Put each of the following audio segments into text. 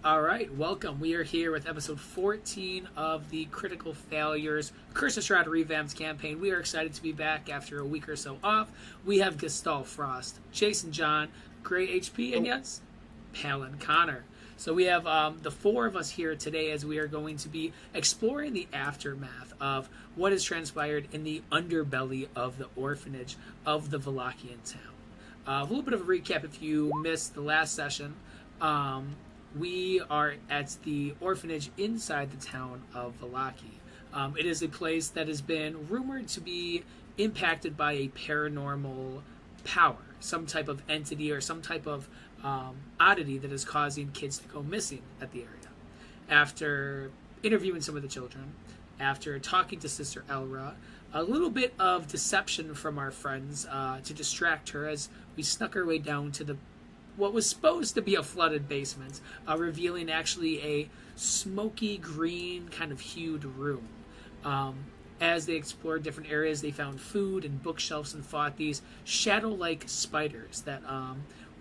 All right, welcome. We are here with episode 14 of the Critical Failures Curse of Strahd ReVamped campaign. We are excited to be back after a week or so off. We have Gestalt Frost, Jason John, Gray HP, and yes, Palin Connor. So we have the four of us here today as we are going to be exploring the aftermath of what has transpired in the underbelly of the orphanage of the Valachian town. A little bit of a recap if you missed the last session. We are at the orphanage inside the town of Vallaki. It is a place that has been rumored to be impacted by a paranormal power, some type of entity or some type of oddity that is causing kids to go missing at the area. After interviewing some of the children, after talking to Sister Elra, a little bit of deception from our friends to distract her as we snuck our way down to what was supposed to be a flooded basement, revealing actually a smoky green kind of hued room. As they explored different areas, they found food and bookshelves and fought these shadow-like spiders that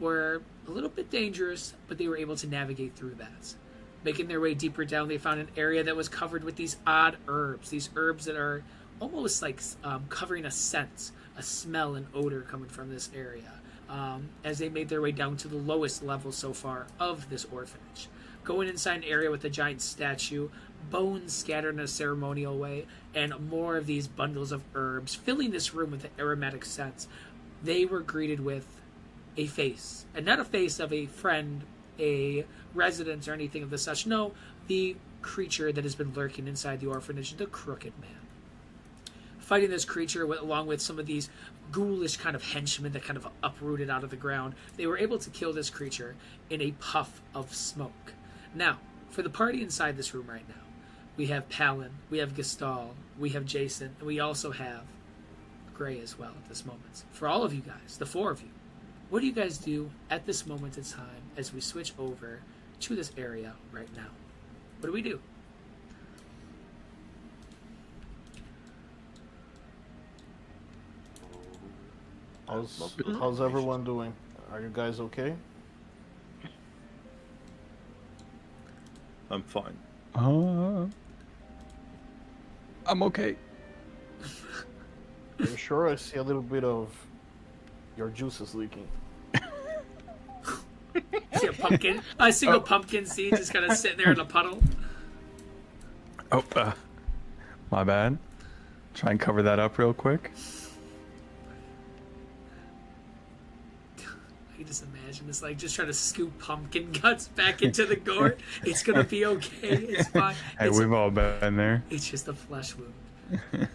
were a little bit dangerous, but they were able to navigate through that. Making their way deeper down, they found an area that was covered with these odd herbs, these herbs that are almost like covering a scent, a smell and odor coming from this area. As they made their way down to the lowest level so far of this orphanage. Going inside an area with a giant statue, bones scattered in a ceremonial way, and more of these bundles of herbs filling this room with an aromatic scent, they were greeted with a face. And not a face of a friend, a resident, or anything of the such. No, the creature that has been lurking inside the orphanage, the Crooked Man. Fighting this creature along with some of these ghoulish kind of henchmen that kind of uprooted out of the ground, they were able to kill this creature in a puff of smoke. Now, for the party inside this room right now, we have Palin, we have Gestalt, we have Jason, and we also have Gray as well at this moment. For all of you guys, the four of you, what do you guys do at this moment in time as we switch over to this area right now? What do we do? How's everyone doing? Are you guys okay? I'm fine. I'm okay. Are you sure? I see a little bit of your juices leaking. See a pumpkin, a single pumpkin seed just kind of sitting there in a puddle. Oh, my bad. Try and cover that up real quick. I can just imagine this, like, just trying to scoop pumpkin guts back into the gourd. It's gonna be okay. It's fine. Hey, we've all been there. It's just a flesh wound.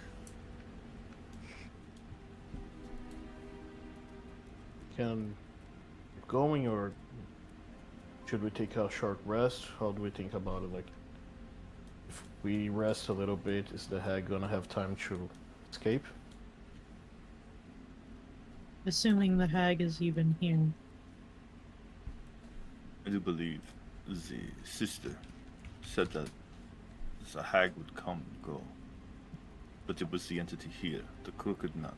Can going or should we take a short rest? How do we think about it? Like, if we rest a little bit, is the hag gonna have time to escape? Assuming the hag is even here. I do believe the sister said that the hag would come and go. But it was the entity here, the Crooked Man.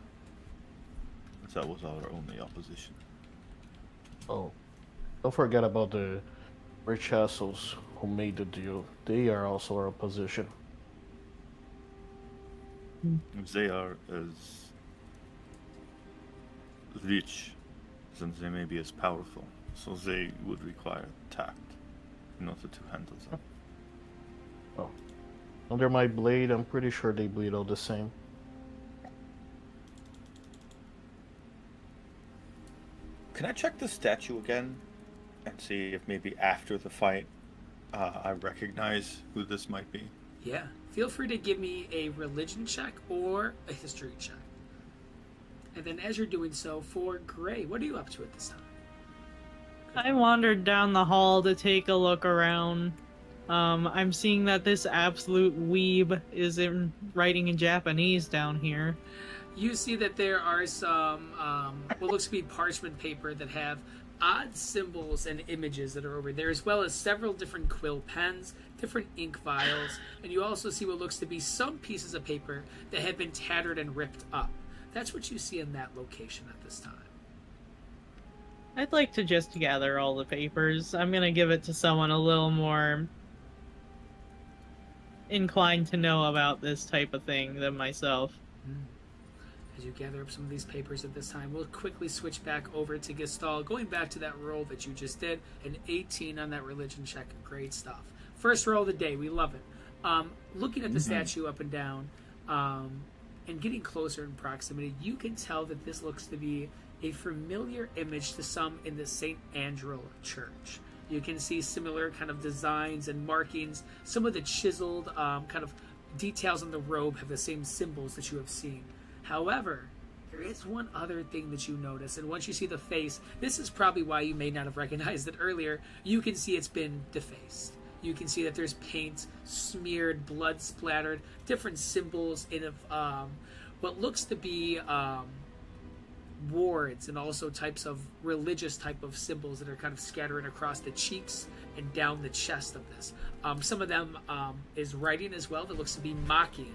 That was our only opposition. Oh, don't forget about the rich assholes who made the deal. They are also our opposition. If they are as rich, then they may be as powerful. So they would require tact in order to handle them. Oh, under my blade, I'm pretty sure they bleed all the same. Can I check the statue again and see if maybe after the fight I recognize who this might be? Yeah. Feel free to give me a religion check or a history check. And then as you're doing so, for Gray, what are you up to at this time? I wandered down the hall to take a look around. I'm seeing that this absolute weeb is writing in Japanese down here. You see that there are some what looks to be parchment paper that have odd symbols and images that are over there, as well as several different quill pens, different ink vials, and you also see what looks to be some pieces of paper that have been tattered and ripped up. That's what you see in that location at this time. I'd like to just gather all the papers. I'm gonna give it to someone a little more inclined to know about this type of thing than myself. As you gather up some of these papers at this time, we'll quickly switch back over to Gestalt. Going back to that roll that you just did, an 18 on that religion check. Great stuff. First roll of the day. We love it. Looking at the statue up and down, and getting closer in proximity, you can tell that this looks to be a familiar image to some in the St. Andrew Church. You can see similar kind of designs and markings. Some of the chiseled kind of details on the robe have the same symbols that you have seen. However, there is one other thing that you notice, and once you see the face, this is probably why you may not have recognized it earlier. You can see it's been defaced. You can see that there's paint smeared, blood splattered, different symbols in what looks to be wards and also types of religious type of symbols that are kind of scattering across the cheeks and down the chest of this. Some of them is writing as well that looks to be mocking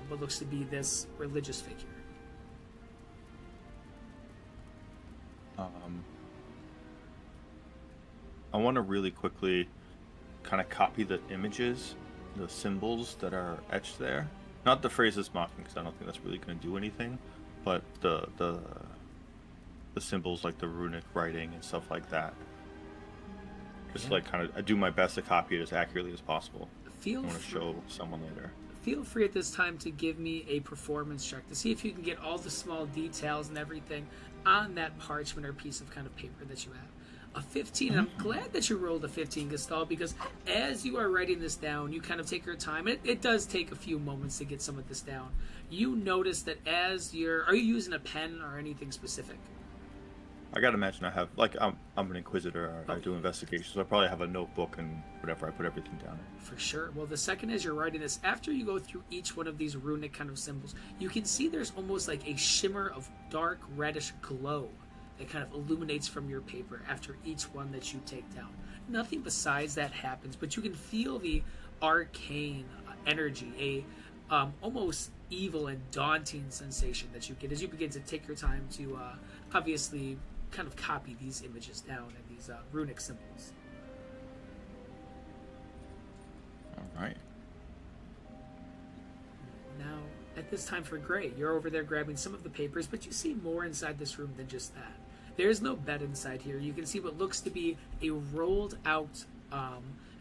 what looks to be this religious figure. I want to really quickly kind of copy the images, the symbols that are etched there. Not the phrases mocking, because I don't think that's really going to do anything, but the symbols like the runic writing and stuff like that. Just like kind of, I do my best to copy it as accurately as possible. I want to show someone later. Feel free at this time to give me a performance check to see if you can get all the small details and everything on that parchment or piece of kind of paper that you have. A 15, and I'm glad that you rolled a 15, Gestalt, because as you are writing this down, you kind of take your time. It does take a few moments to get some of this down. You notice that are you using a pen or anything specific? I gotta imagine I have, like, I'm an inquisitor. I do investigations, so I probably have a notebook and whatever. I put everything down. For sure. Well, the second as you're writing this, after you go through each one of these runic kind of symbols, you can see there's almost like a shimmer of dark reddish glow that kind of illuminates from your paper after each one that you take down. Nothing besides that happens, but you can feel the arcane energy, a almost evil and daunting sensation that you get as you begin to take your time to obviously kind of copy these images down and these runic symbols. All right. Now, at this time for Gray, you're over there grabbing some of the papers, but you see more inside this room than just that. There's no bed inside here. You can see what looks to be a rolled out,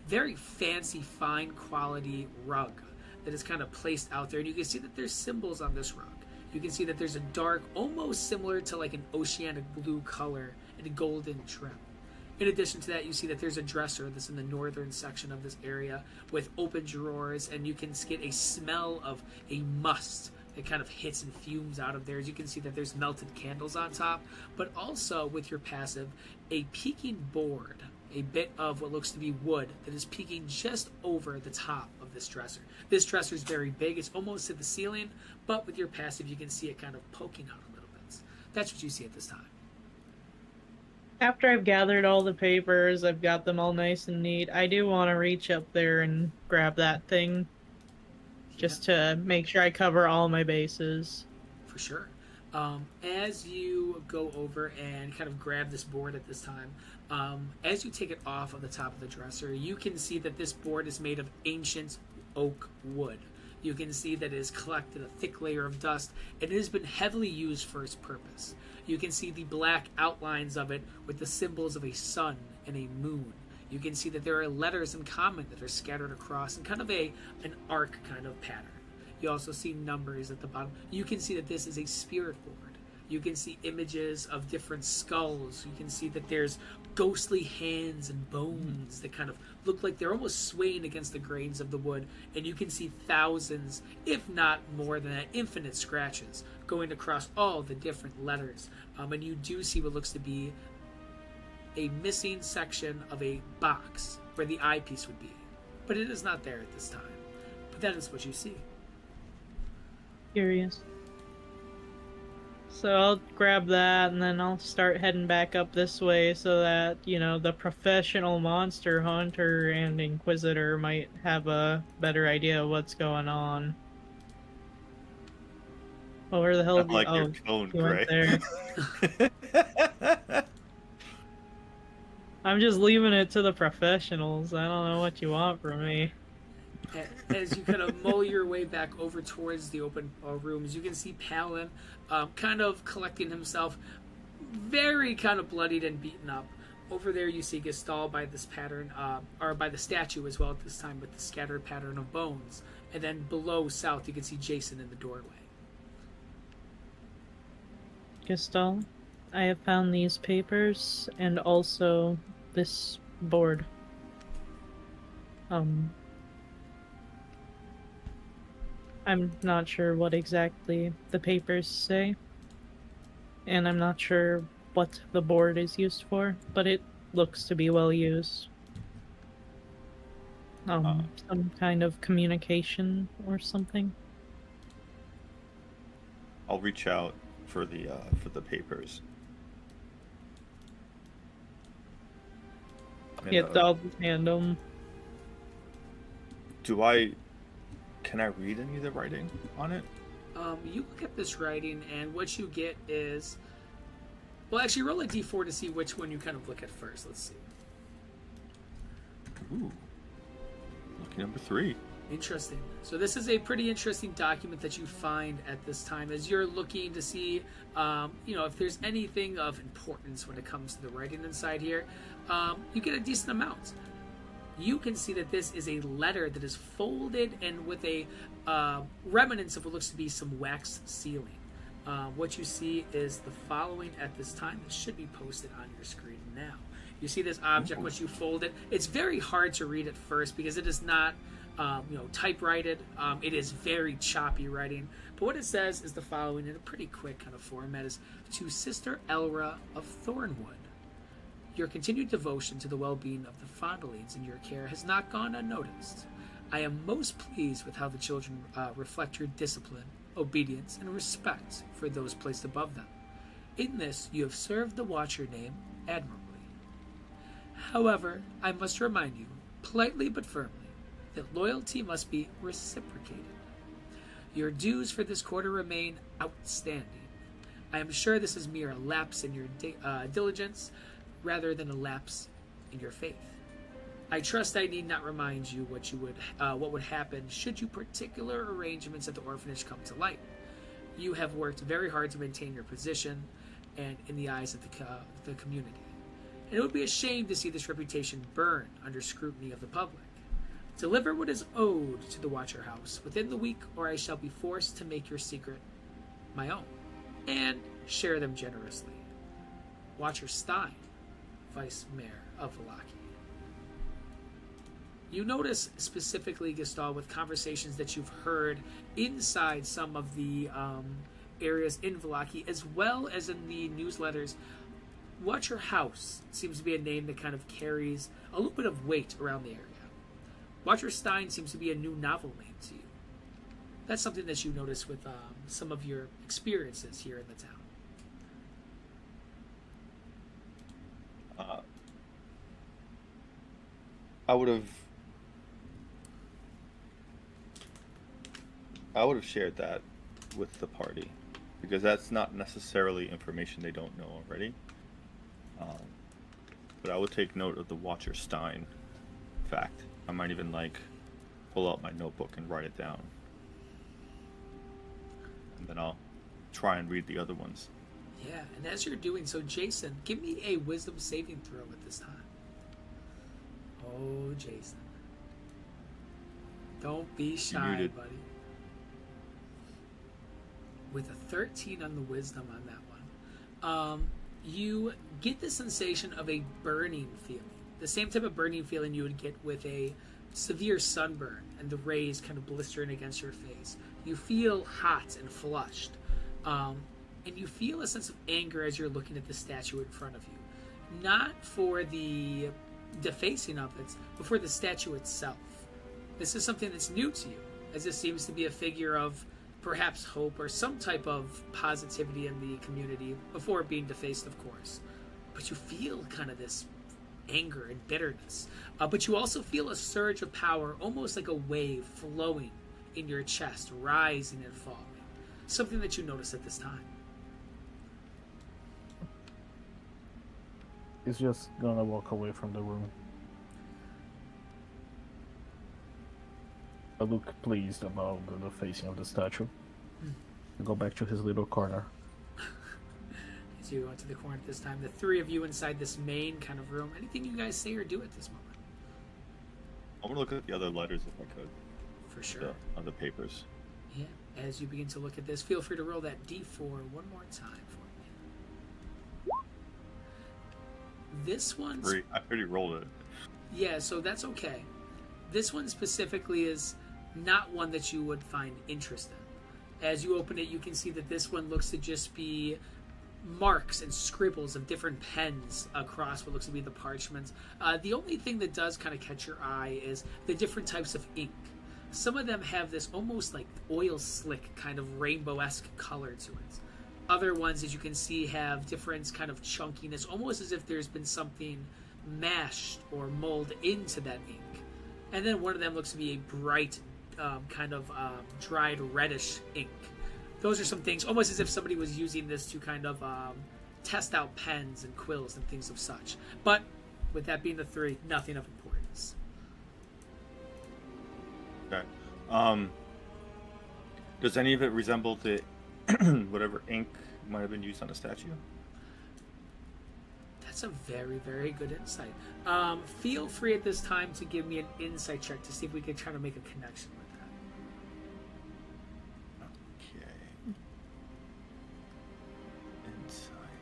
very fancy, fine quality rug that is kind of placed out there. And you can see that there's symbols on this rug. You can see that there's a dark, almost similar to like an oceanic blue color and a golden trim. In addition to that, you see that there's a dresser that's in the northern section of this area with open drawers, and you can get a smell of a must that kind of hits and fumes out of there. As you can see that there's melted candles on top, but also with your passive, a peeking board, a bit of what looks to be wood that is peeking just over the top of this dresser. This dresser is very big, it's almost to the ceiling, but with your passive you can see it kind of poking out a little bit. That's what you see at this time. After I've gathered all the papers, I've got them all nice and neat, I do want to reach up there and grab that thing. Just to make sure I cover all my bases. For sure. As you go over and kind of grab this board at this time, as you take it off of the top of the dresser, you can see that this board is made of ancient oak wood. You can see that it has collected a thick layer of dust, and it has been heavily used for its purpose. You can see the black outlines of it with the symbols of a sun and a moon. You can see that there are letters in common that are scattered across in kind of an arc kind of pattern. You also see numbers at the bottom. You can see that this is a spirit board. You can see images of different skulls. You can see that there's ghostly hands and bones that kind of look like they're almost swaying against the grains of the wood. And you can see thousands, if not more than that, infinite scratches going across all the different letters. And you do see what looks to be a missing section of a box where the eyepiece would be. But it is not there at this time. But that is what you see. Curious. So I'll grab that and then I'll start heading back up this way so that, you know, the professional monster hunter and inquisitor might have a better idea of what's going on. Oh, where the hell I like your tone, you went Gray. there. I'm just leaving it to the professionals. I don't know what you want from me. As you kind of mull your way back over towards the open rooms, you can see Palin kind of collecting himself, very kind of bloodied and beaten up. Over there, you see Gestalt by this pattern, or by the statue as well at this time, with the scattered pattern of bones. And then below, south, you can see Jason in the doorway. Gestalt, I have found these papers and also this board. I'm not sure what exactly the papers say, and I'm not sure what the board is used for, but it looks to be well used. Some kind of communication or something. I'll reach out for the papers. And, Yeah, I'll just hand them. Can I read any of the writing on it? You look at this writing, and what you get is... Well, actually, roll a d4 to see which one you kind of look at first. Let's see. Ooh. Lucky number 3. Interesting. So this is a pretty interesting document that you find at this time as you're looking to see, if there's anything of importance when it comes to the writing inside here. You get a decent amount. You can see that this is a letter that is folded and with a remnants of what looks to be some wax sealing. What you see is the following at this time. This should be posted on your screen now. You see this object, once you fold it, it's very hard to read at first because it is not typewritten. It is very choppy writing. But what it says is the following in a pretty quick kind of format is, to Sister Elra of Thornwood. Your continued devotion to the well-being of the fondlings in your care has not gone unnoticed. I am most pleased with how the children reflect your discipline, obedience, and respect for those placed above them. In this, you have served the Watcher name admirably. However, I must remind you, politely but firmly, that loyalty must be reciprocated. Your dues for this quarter remain outstanding. I am sure this is mere lapse in your diligence, rather than a lapse in your faith. I trust I need not remind you what would happen should you particular arrangements at the orphanage come to light. You have worked very hard to maintain your position and in the eyes of the community. And it would be a shame to see this reputation burn under scrutiny of the public. Deliver what is owed to the Watcher House within the week, or I shall be forced to make your secret my own, and share them generously. Watcher Stein, Vice Mayor of Vallaki. You notice specifically, Gestalt, with conversations that you've heard inside some of the areas in Vallaki, as well as in the newsletters, Watcher House seems to be a name that kind of carries a little bit of weight around the area. Watcher Stein seems to be a new novel name to you. That's something that you notice with some of your experiences here in the town. I would have shared that with the party, because that's not necessarily information they don't know already. But I would take note of the Watcher Stein fact. I might even pull out my notebook and write it down, and then I'll try and read the other ones. Yeah, and as you're doing so, Jason, give me a wisdom saving throw at this time. Oh, Jason. Don't be shy, buddy. With a 13 on the wisdom on that one, you get the sensation of a burning feeling. The same type of burning feeling you would get with a severe sunburn and the rays kind of blistering against your face. You feel hot and flushed. And you feel a sense of anger as you're looking at the statue in front of you. Not for the defacing of it, but for the statue itself. This is something that's new to you, as this seems to be a figure of perhaps hope or some type of positivity in the community before being defaced, of course. But you feel kind of this anger and bitterness. But you also feel a surge of power, almost like a wave flowing in your chest, rising and falling. Something that you notice at this time. He's just gonna walk away from the room. I look pleased about the facing of the statue. Go back to his little corner. As you go into the corner this time, the three of you inside this main kind of room. Anything you guys say or do at this moment? I want to look at the other letters if I could. For sure. The other papers. Yeah. As you begin to look at this, feel free to roll that D4 one more time for me. This one's... I already rolled it. Yeah, so that's okay. This one specifically is not one that you would find interesting. As you open it, you can see that this one looks to just be marks and scribbles of different pens across what looks to be the parchments. The only thing that does kind of catch your eye is the different types of ink. Some of them have this almost like oil slick kind of rainbow-esque color to it. Other ones, as you can see, have different kind of chunkiness, almost as if there's been something mashed or molded into that ink. And then one of them looks to be a bright dried reddish ink. Those are some things, almost as if somebody was using this to kind of test out pens and quills and things of such. But with that being the three, nothing of importance. Okay. Does any of it resemble the whatever ink might have been used on the statue? That's a very, very good insight. Feel free at this time to give me an insight check to see if we can try to make a connection with that. Okay. Insight.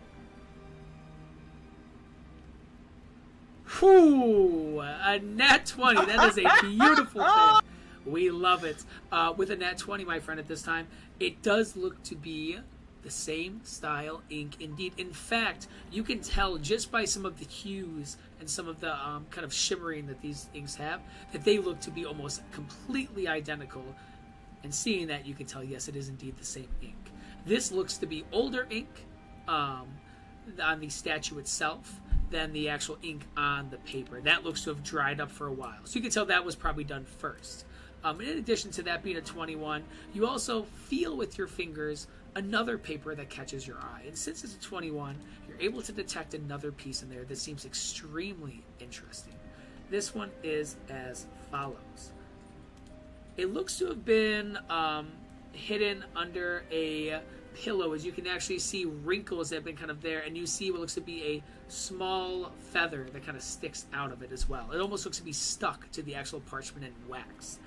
Whew! A nat 20. That is a beautiful thing. We love it. With a nat 20, my friend, at this time, it does look to be the same style ink indeed. In fact, you can tell just by some of the hues and some of the kind of shimmering that these inks have that they look to be almost completely identical. And seeing that, you can tell, yes, it is indeed the same ink. This looks to be older ink on the statue itself than the actual ink on the paper. That looks to have dried up for a while. So you can tell that was probably done first. In addition to that being a 21, you also feel with your fingers another paper that catches your eye. And since it's a 21, you're able to detect another piece in there that seems extremely interesting. This one is as follows. It looks to have been hidden under a pillow, as you can actually see wrinkles that have been kind of there, and you see what looks to be a small feather that kind of sticks out of it as well. It almost looks to be stuck to the actual parchment and wax.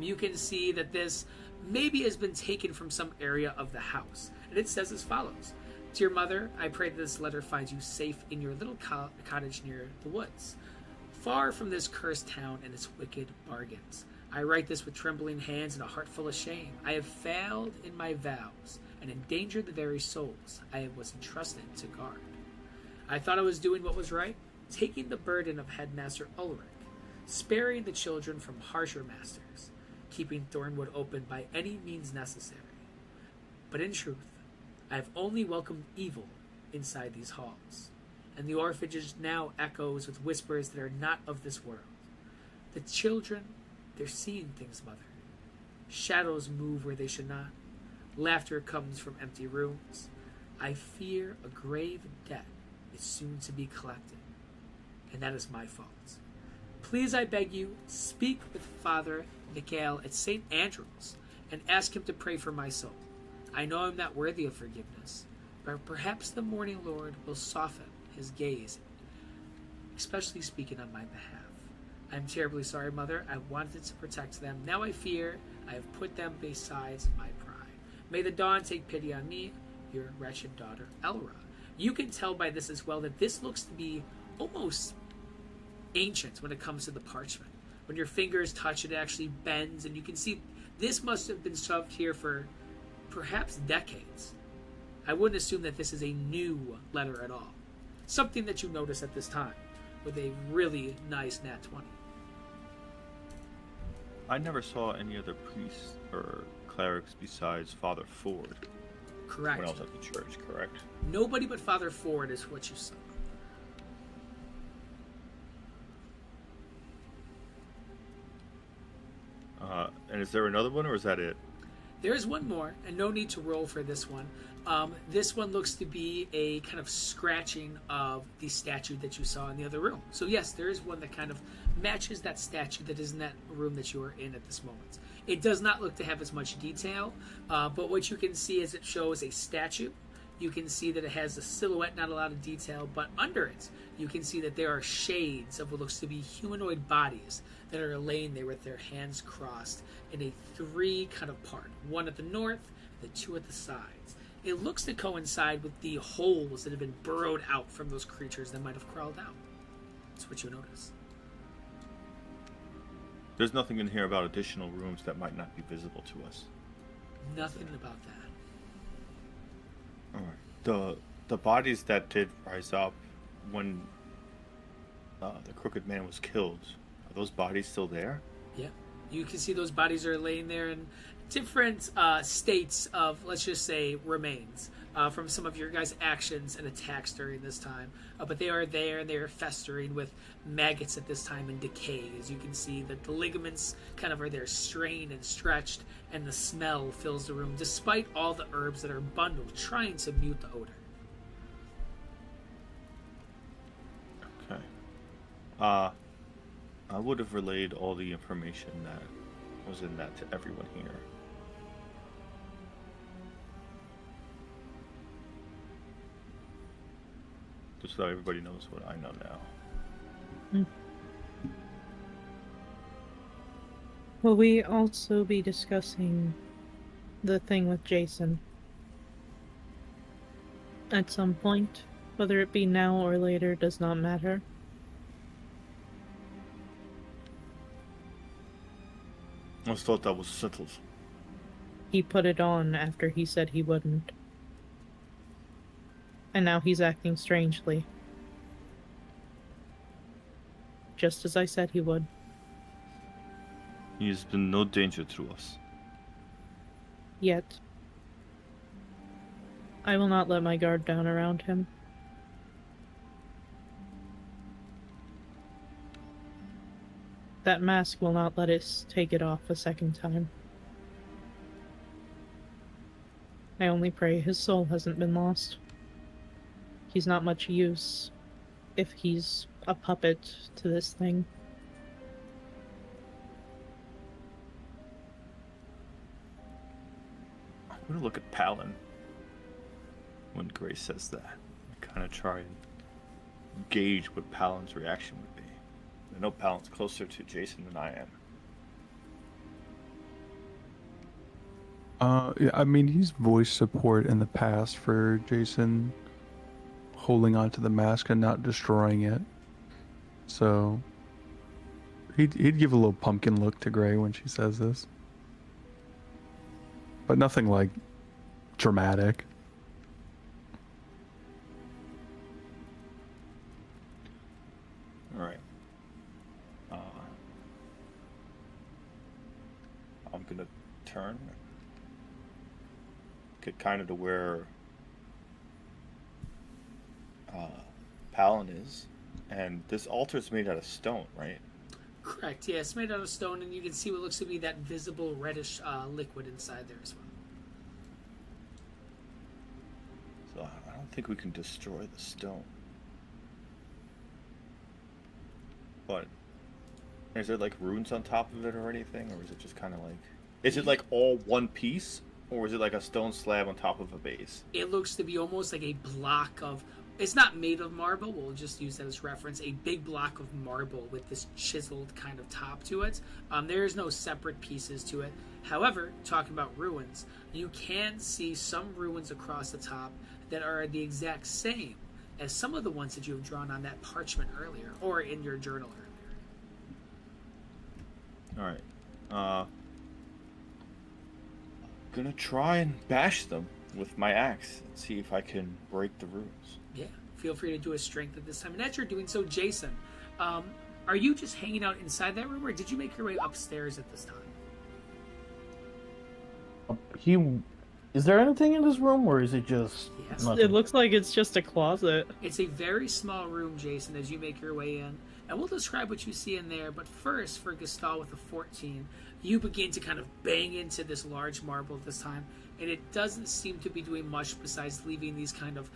You can see that this maybe has been taken from some area of the house. And it says as follows. Dear Mother, I pray that this letter finds you safe in your little cottage near the woods, far from this cursed town and its wicked bargains. I write this with trembling hands and a heart full of shame. I have failed in my vows and endangered the very souls I was entrusted to guard. I thought I was doing what was right, taking the burden of Headmaster Ulrich, sparing the children from harsher masters, keeping Thornwood open by any means necessary. But in truth, I have only welcomed evil inside these halls, and the orphanage now echoes with whispers that are not of this world. The children, they're seeing things, Mother. Shadows move where they should not. Laughter comes from empty rooms. I fear a grave debt is soon to be collected, and that is my fault. Please, I beg you, speak with Father Mikhail at St. Andrew's and ask him to pray for my soul. I know I'm not worthy of forgiveness, but perhaps the Morning Lord will soften his gaze, especially speaking on my behalf. I'm terribly sorry, Mother. I wanted to protect them. Now I fear I have put them beside my pride. May the dawn take pity on me, your wretched daughter, Elra. You can tell by this as well that this looks to be almost ancient when it comes to the parchment. When your fingers touch it, it actually bends, and you can see this must have been shoved here for perhaps decades. I wouldn't assume that this is a new letter at all. Something that you notice at this time with a really nice nat 20. I never saw any other priests or clerics besides Father Ford Correct. when I was at the church, correct? Nobody but Father Ford is what you saw. And is there another one, or is that it? There's one more, and no need to roll for this one. This one looks to be a kind of scratching of the statue that you saw in the other room. So yes, there is one that kind of matches that statue that is in that room that you are in at this moment. It does not look to have as much detail, but what you can see is it shows a statue. You can see that it has a silhouette, not a lot of detail, but under it, you can see that there are shades of what looks to be humanoid bodies that are laying there with their hands crossed in a 3 kind of part. 1 at the north, the 2 at the sides. It looks to coincide with the holes that have been burrowed out from those creatures that might have crawled out. That's what you notice. There's nothing in here about additional rooms that might not be visible to us. Nothing about that. Alright. The bodies that did rise up when the Crooked Man was killed, are those bodies still there? Yeah. You can see those bodies are laying there in different states of, let's just say, remains from some of your guys' actions and attacks during this time. But they are there, and they are festering with maggots at this time and decay. As you can see that the ligaments kind of are there strained and stretched, and the smell fills the room, despite all the herbs that are bundled, trying to mute the odor. Okay. I would have relayed all the information that was in that to everyone here. Just so everybody knows what I know now. Will we also be discussing the thing with Jason at some point? Whether it be now or later does not matter. I just thought that was settled. He put it on after he said he wouldn't. And now he's acting strangely. Just as I said he would. He has been no danger to us. Yet. I will not let my guard down around him. That mask will not let us take it off a second time. I only pray his soul hasn't been lost. He's not much use if he's a puppet to this thing. I'm gonna look at Palin when Grace says that. I kind of try and gauge what Palin's reaction would be. I know Palin's closer to Jason than I am. Yeah, I mean, he's voiced support in the past for Jason holding onto the mask and not destroying it. So he'd give a little pumpkin look to Gray when she says this. But nothing like dramatic. Alright. I'm gonna turn. Get kind of to where Palin is. And this altar is made out of stone, right? Correct, yeah, it's made out of stone, and you can see what looks to be that visible reddish liquid inside there as well. So I don't think we can destroy the stone. But is there like runes on top of it or anything? Or is it just kind of like... Is it like all one piece? Or is it like a stone slab on top of a base? It looks to be almost like a block of... It's not made of marble, we'll just use that as reference. A big block of marble with this chiseled kind of top to it. There's no separate pieces to it. However, talking about ruins, you can see some ruins across the top that are the exact same as some of the ones that you have drawn on that parchment earlier, or in your journal earlier. Alright. Gonna try and bash them with my axe and see if I can break the runes. Yeah, feel free to do a strength at this time. And as you're doing so, Jason, are you just hanging out inside that room, or did you make your way upstairs at this time? Is there anything in this room, or is it just Yes. nothing? It looks like it's just a closet. It's a very small room, Jason, as you make your way in. and we'll describe what you see in there. But first, for Gastal with a 14, you begin to kind of bang into this large marble this time, and it doesn't seem to be doing much besides leaving these kind of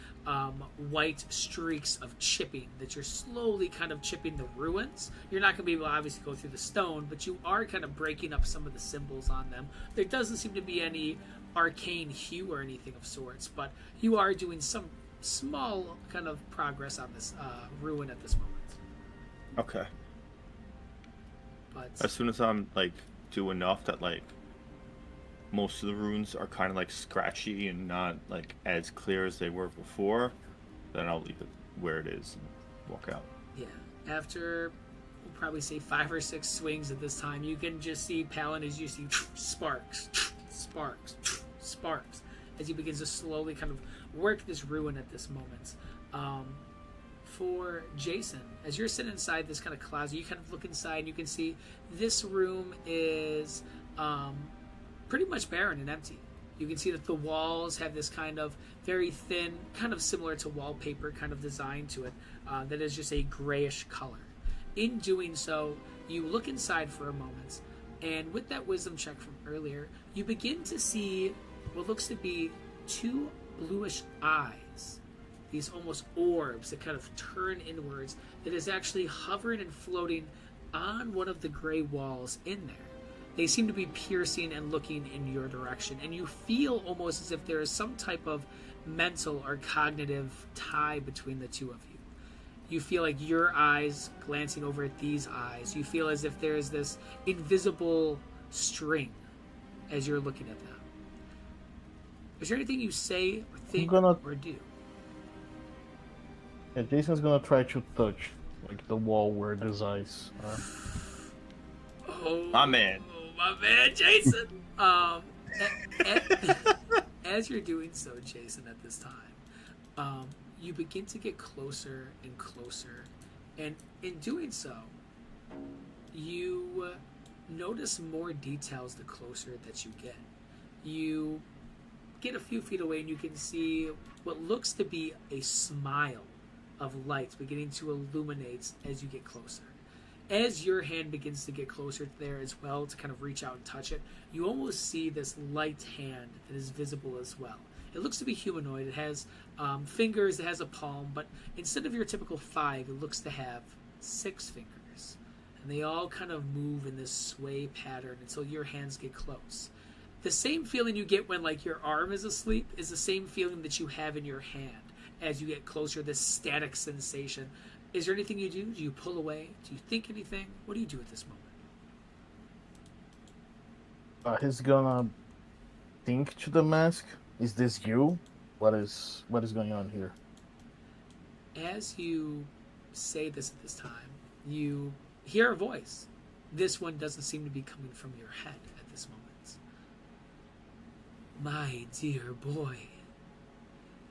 white streaks of chipping that you're slowly kind of chipping the ruins. You're not going to be able to obviously go through the stone, but you are kind of breaking up some of the symbols on them. There doesn't seem to be any arcane hue or anything of sorts, but you are doing some small kind of progress on this ruin at this moment. Okay. But As soon as I'm like do enough that like most of the runes are kind of like scratchy and not like as clear as they were before, then I'll leave it where it is and walk out. yeah, after we'll probably say 5 or 6 swings at this time, you can just see Palin as you see sparks, sparks, sparks, as he begins to slowly kind of work this ruin at this moment. For Jason, as you're sitting inside this kind of closet, you kind of look inside and you can see this room is pretty much barren and empty. You can see that the walls have this kind of very thin, kind of similar to wallpaper kind of design to it, that is just a grayish color. In doing so, you look inside for a moment, and with that wisdom check from earlier, you begin to see what looks to be 2 bluish eyes, these almost orbs that kind of turn inwards, that is actually hovering and floating on one of the gray walls in there. They seem to be piercing and looking in your direction, and you feel almost as if there is some type of mental or cognitive tie between the two of you. You feel like your eyes glancing over at these eyes. You feel as if there is this invisible string as you're looking at them. Is there anything you say or think or do? Yeah, Jason's gonna try to touch like the wall where these eyes are. Oh, My man. my man, Jason. As you're doing so, Jason, at this time, you begin to get closer and closer, and in doing so, you notice more details the closer that you get. You get a few feet away, and you can see what looks to be a smile of light beginning to illuminate as you get closer. As your hand begins to get closer there as well to kind of reach out and touch it, you almost see this light hand that is visible as well. It looks to be humanoid. It has fingers, it has a palm, but instead of your typical 5, it looks to have 6 fingers. And they all kind of move in this sway pattern until your hands get close. The same feeling you get when like your arm is asleep is the same feeling that you have in your hand as you get closer, this static sensation. Is there anything you do? Do you pull away? Do you think anything? What do you do at this moment? He's gonna think to the mask. Is this you? What is going on here? As you say this at this time, you hear a voice. This one doesn't seem to be coming from your head at this moment. My dear boy,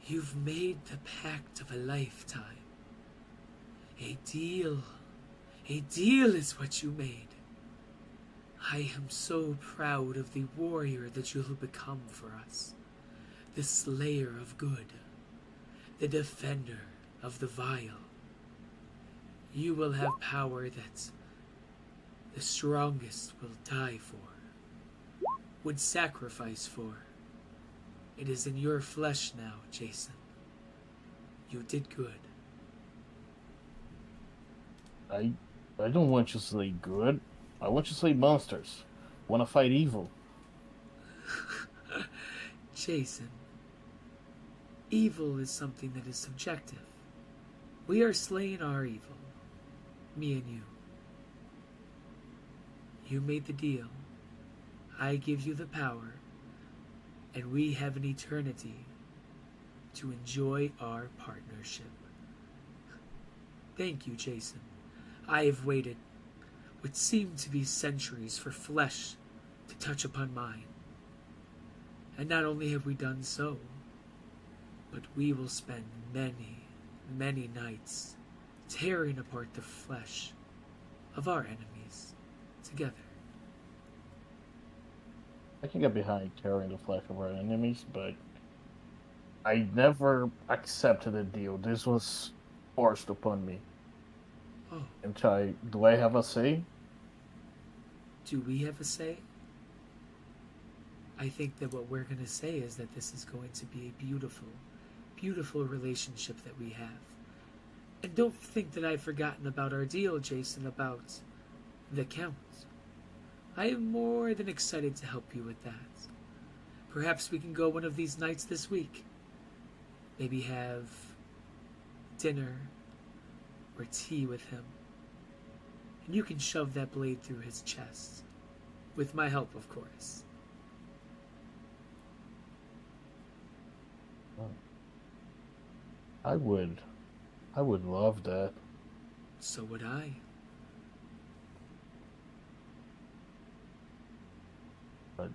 you've made the pact of a lifetime. A deal is what you made. I am so proud of the warrior that you'll become for us. The slayer of good. The defender of the vile. You will have power that the strongest will die for, would sacrifice for. It is in your flesh now, Jason. You did good. I don't want you to slay good. I want you to slay monsters. I want to fight evil. Jason, evil is something that is subjective. We are slaying our evil. Me and you. You made the deal. I give you the power. And we have an eternity to enjoy our partnership. Thank you, Jason. I have waited what seemed to be centuries for flesh to touch upon mine. And not only have we done so, but we will spend many, many nights tearing apart the flesh of our enemies together. I can get behind tearing the flesh of our enemies, but I never accepted a deal. This was forced upon me. Oh, Do I have a say? do we have a say? I think that what we're going to say is that this is going to be a beautiful, beautiful relationship that we have. And don't think that I've forgotten about our deal, Jason, about the Count. I am more than excited to help you with that. Perhaps we can go one of these nights this week. Maybe have dinner or tea with him. And you can shove that blade through his chest. With my help, of course. I would love that. So would I. But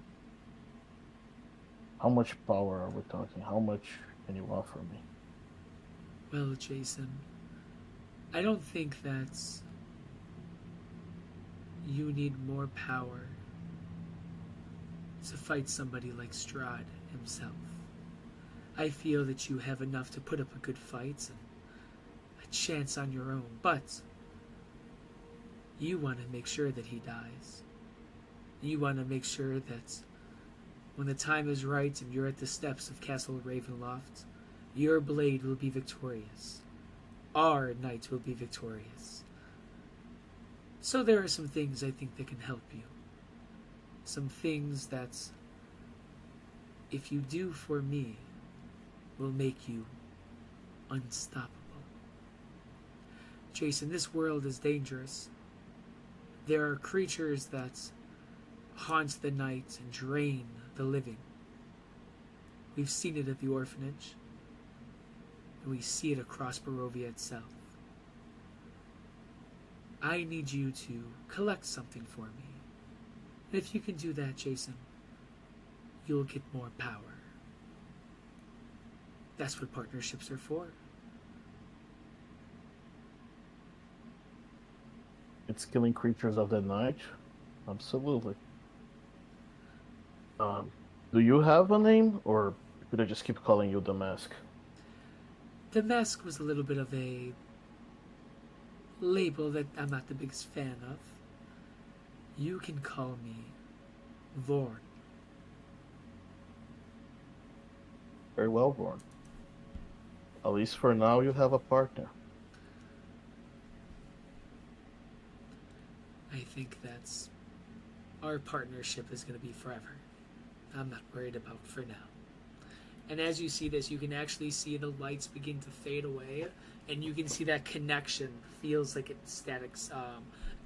how much power are we talking? How much can you offer me? Well, Jason, I don't think that you need more power to fight somebody like Strahd himself. I feel that you have enough to put up a good fight and a chance on your own, but you want to make sure that he dies. You want to make sure that when the time is right and you're at the steps of Castle Ravenloft, your blade will be victorious. Our knight will be victorious. So there are some things I think that can help you. Some things that, if you do for me, will make you unstoppable. Jason, this world is dangerous. There are creatures that haunt the night and drain the living. We've seen it at the orphanage, and we see it across Barovia itself. I need you to collect something for me. And if you can do that, Jason, you'll get more power. That's what partnerships are for. It's killing creatures of the night? Absolutely. Do you have a name, or should I just keep calling you the Mask? The mask was a little bit of a label that I'm not the biggest fan of. You can call me Vorn. Very well, Born. At least for now, you have a partner. I think that's our partnership is going to be forever. I'm not worried about for now. And as you see this, you can actually see the lights begin to fade away, and you can see that connection feels like it statics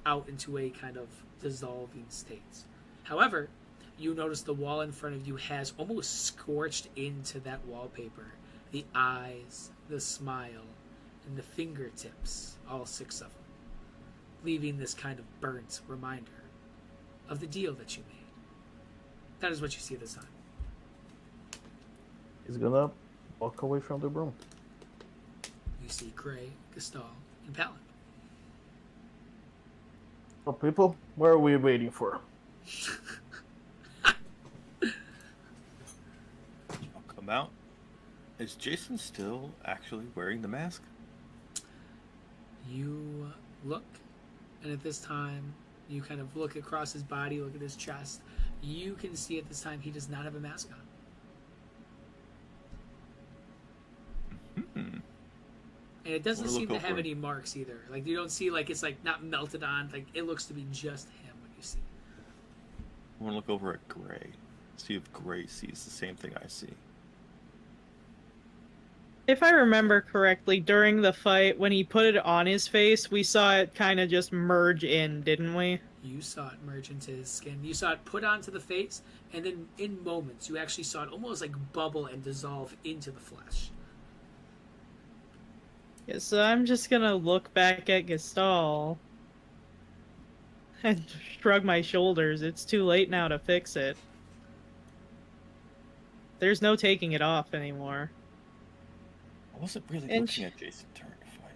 out into a kind of dissolving state. However, you notice the wall in front of you has almost scorched into that wallpaper. The eyes, the smile, and the fingertips, all 6 of them, leaving this kind of burnt reminder of the deal that you made. That is what you see this time. He's gonna walk away from the room. You see Gray, Gastal, and Palin. So, people, what are we waiting for? I'll come out. Is Jason still actually wearing the mask? You look, and at this time, you kind of look across his body, look at his chest. You can see at this time he does not have a mask on. Hmm. And it doesn't We'll seem look to have over. any marks either. Like, you don't see, like, it's, like, not melted on. Like, it looks to be just him when you see. I want to look over at Gray. See if Gray sees the same thing I see. If I remember correctly, during the fight, when he put it on his face, we saw it kind of just merge in, didn't we? You saw it merge into his skin. You saw it put onto the face, and then in moments, you actually saw it almost, like, bubble and dissolve into the flesh. Yeah, so I'm just gonna look back at Gastal and shrug my shoulders. It's too late now to fix it. There's no taking it off anymore. I wasn't really And looking at Jason turn to fight.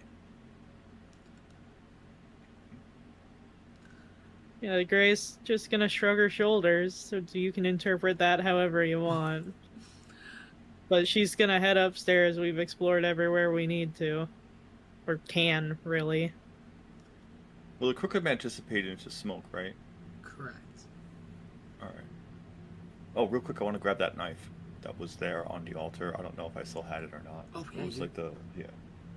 Yeah, Grace just gonna shrug her shoulders, so you can interpret that however you want. But she's gonna head upstairs. We've explored everywhere we need to. Or can, really. Well, the crooked man dissipated into smoke, right? Correct. All right. Oh, real quick, I want to grab that knife that was there on the altar. I don't know if I still had it or not. Oh, yeah, It was like the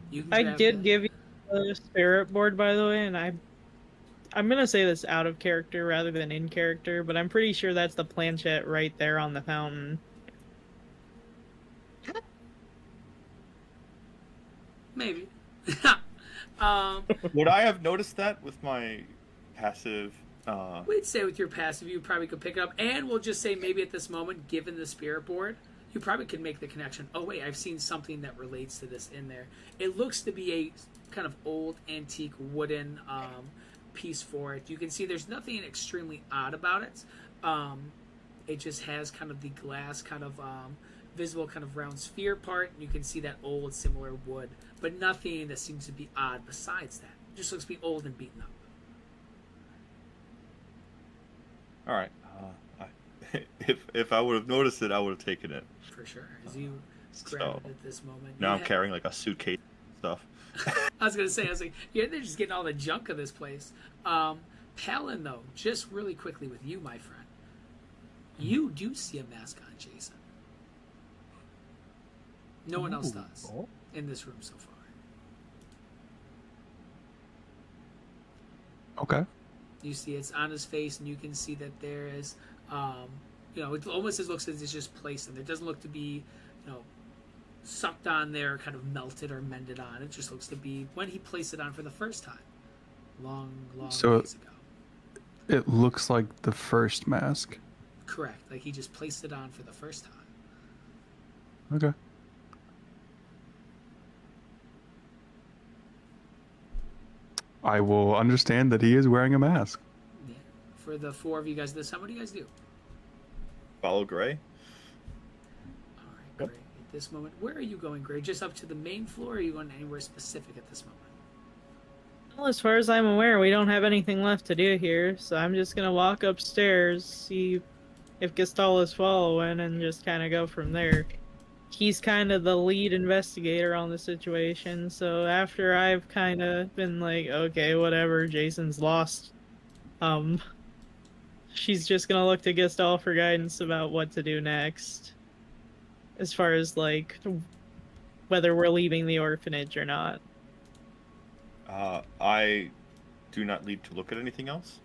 You can I grab did that. give you the spirit board, by the way, and I'm gonna say this out of character rather than in character, but I'm pretty sure that's the planchette right there on the fountain. Maybe. Would I have noticed that with my passive? We'd say with your passive, you probably could pick it up, and we'll just say maybe at this moment, given the spirit board, you probably could make the connection. Oh wait, I've seen something that relates to this in there. It looks to be a kind of old antique wooden piece for it. You can see there's nothing extremely odd about it. It just has kind of the glass kind of visible kind of round sphere part, and you can see that old similar wood, but nothing that seems to be odd besides that. It just looks to be old and beaten up. All right. If I would have noticed it, I would have taken it. For sure. As you grab it at this moment. Now I'm carrying like a suitcase and stuff. I was like, yeah, they're just getting all the junk of this place. Palin, though, just really quickly with you, my friend. You do see a mask on Jason. No one else does in this room so far. Okay. You see it's on his face, and you can see that there is, it almost looks as it's just placed in there. It doesn't look to be, sucked on there, kind of melted or mended on. It just looks to be when he placed it on for the first time, long days ago. It looks like the first mask. Correct. Like he just placed it on for the first time. Okay. I will understand that he is wearing a mask. Yeah. For the four of you guys this time, what do you guys do? Follow Gray. All right, Gray. At this moment, where are you going, Gray? Just up to the main floor, or are you going anywhere specific at this moment? Well, as far as I'm aware, we don't have anything left to do here, so I'm just gonna walk upstairs, see if Gestalt is following, and just kind of go from there. He's kind of the lead investigator on the situation, so after I've kind of been like, okay, whatever, Jason's lost, she's just gonna look to Gestalt for guidance about what to do next. As far as, like, whether we're leaving the orphanage or not. I do not need to look at anything else,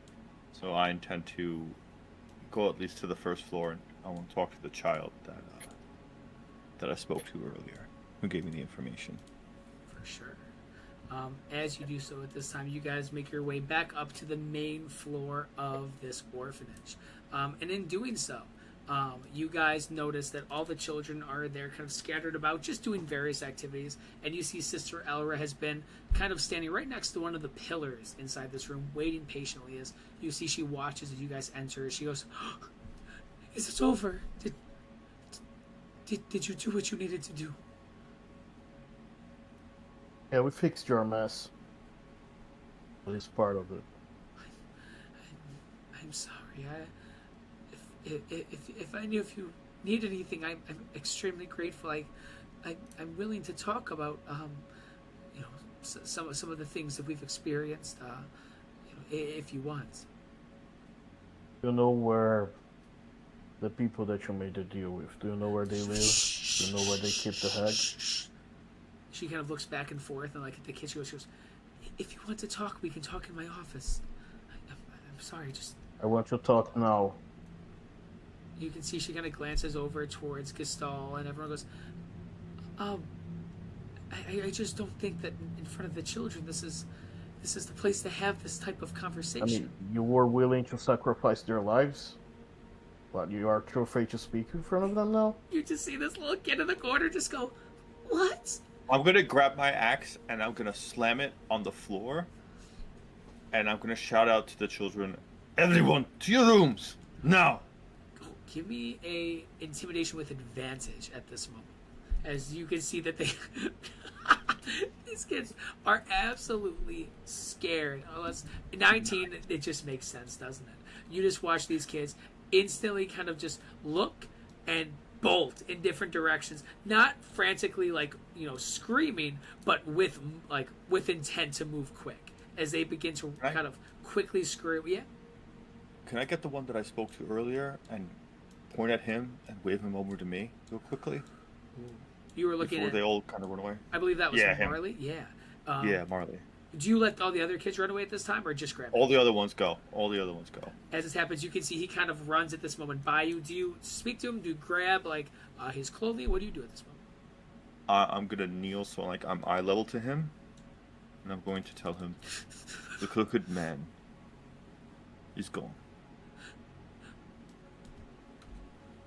so I intend to go at least to the first floor, and I want to talk to the child that I spoke to earlier, who gave me the information. For sure. As you do so at this time, you guys make your way back up to the main floor of this orphanage. And in doing so, you guys notice that all the children are there kind of scattered about, just doing various activities. And you see Sister Elra has been kind of standing right next to one of the pillars inside this room, waiting patiently as you see she watches as you guys enter. She goes, "Is it over? Did you do what you needed to do?" Yeah, we fixed your mess. At least part of it. I'm sorry. If I knew if you need anything, I'm extremely grateful. I'm willing to talk about some of the things that we've experienced. If you want. You know where the people that you made the deal with? Do you know where they live? Do you know where they keep the hag? She kind of looks back and forth, and like at the kitchen, she goes, "If you want to talk, we can talk in my office." I'm sorry, just. I want to talk now. You can see she kind of glances over towards Gestalt, and everyone goes, I just don't think that in front of the children this is the place to have this type of conversation. I mean, you were willing to sacrifice their lives, but you are too afraid to speak in front of them now? You just see this little kid in the corner just go, "What?" I'm gonna grab my axe and I'm gonna slam it on the floor, and I'm gonna shout out to the children, "Everyone, to your rooms now!" Give me a intimidation with advantage at this moment, as you can see that they these kids are absolutely scared. Unless 19, it just makes sense, doesn't it? You just watch these kids instantly kind of just look and bolt in different directions, not frantically screaming, but with intent to move quick. as they begin to Right. kind of quickly screw. Yeah. Can I get the one that I spoke to earlier and point at him and wave him over to me real quickly You were looking before at. they all kind of run away? I believe that was Yeah, him. Marley. Yeah. Yeah, Marley. Do you let all the other kids run away at this time, or just grab? All the other ones go. All the other ones go. As this happens, you can see he kind of runs at this moment by you. Do you speak to him? Do you grab like his clothing? What do you do at this moment? I'm gonna kneel so like I'm eye level to him, and I'm going to tell him the crooked man is gone.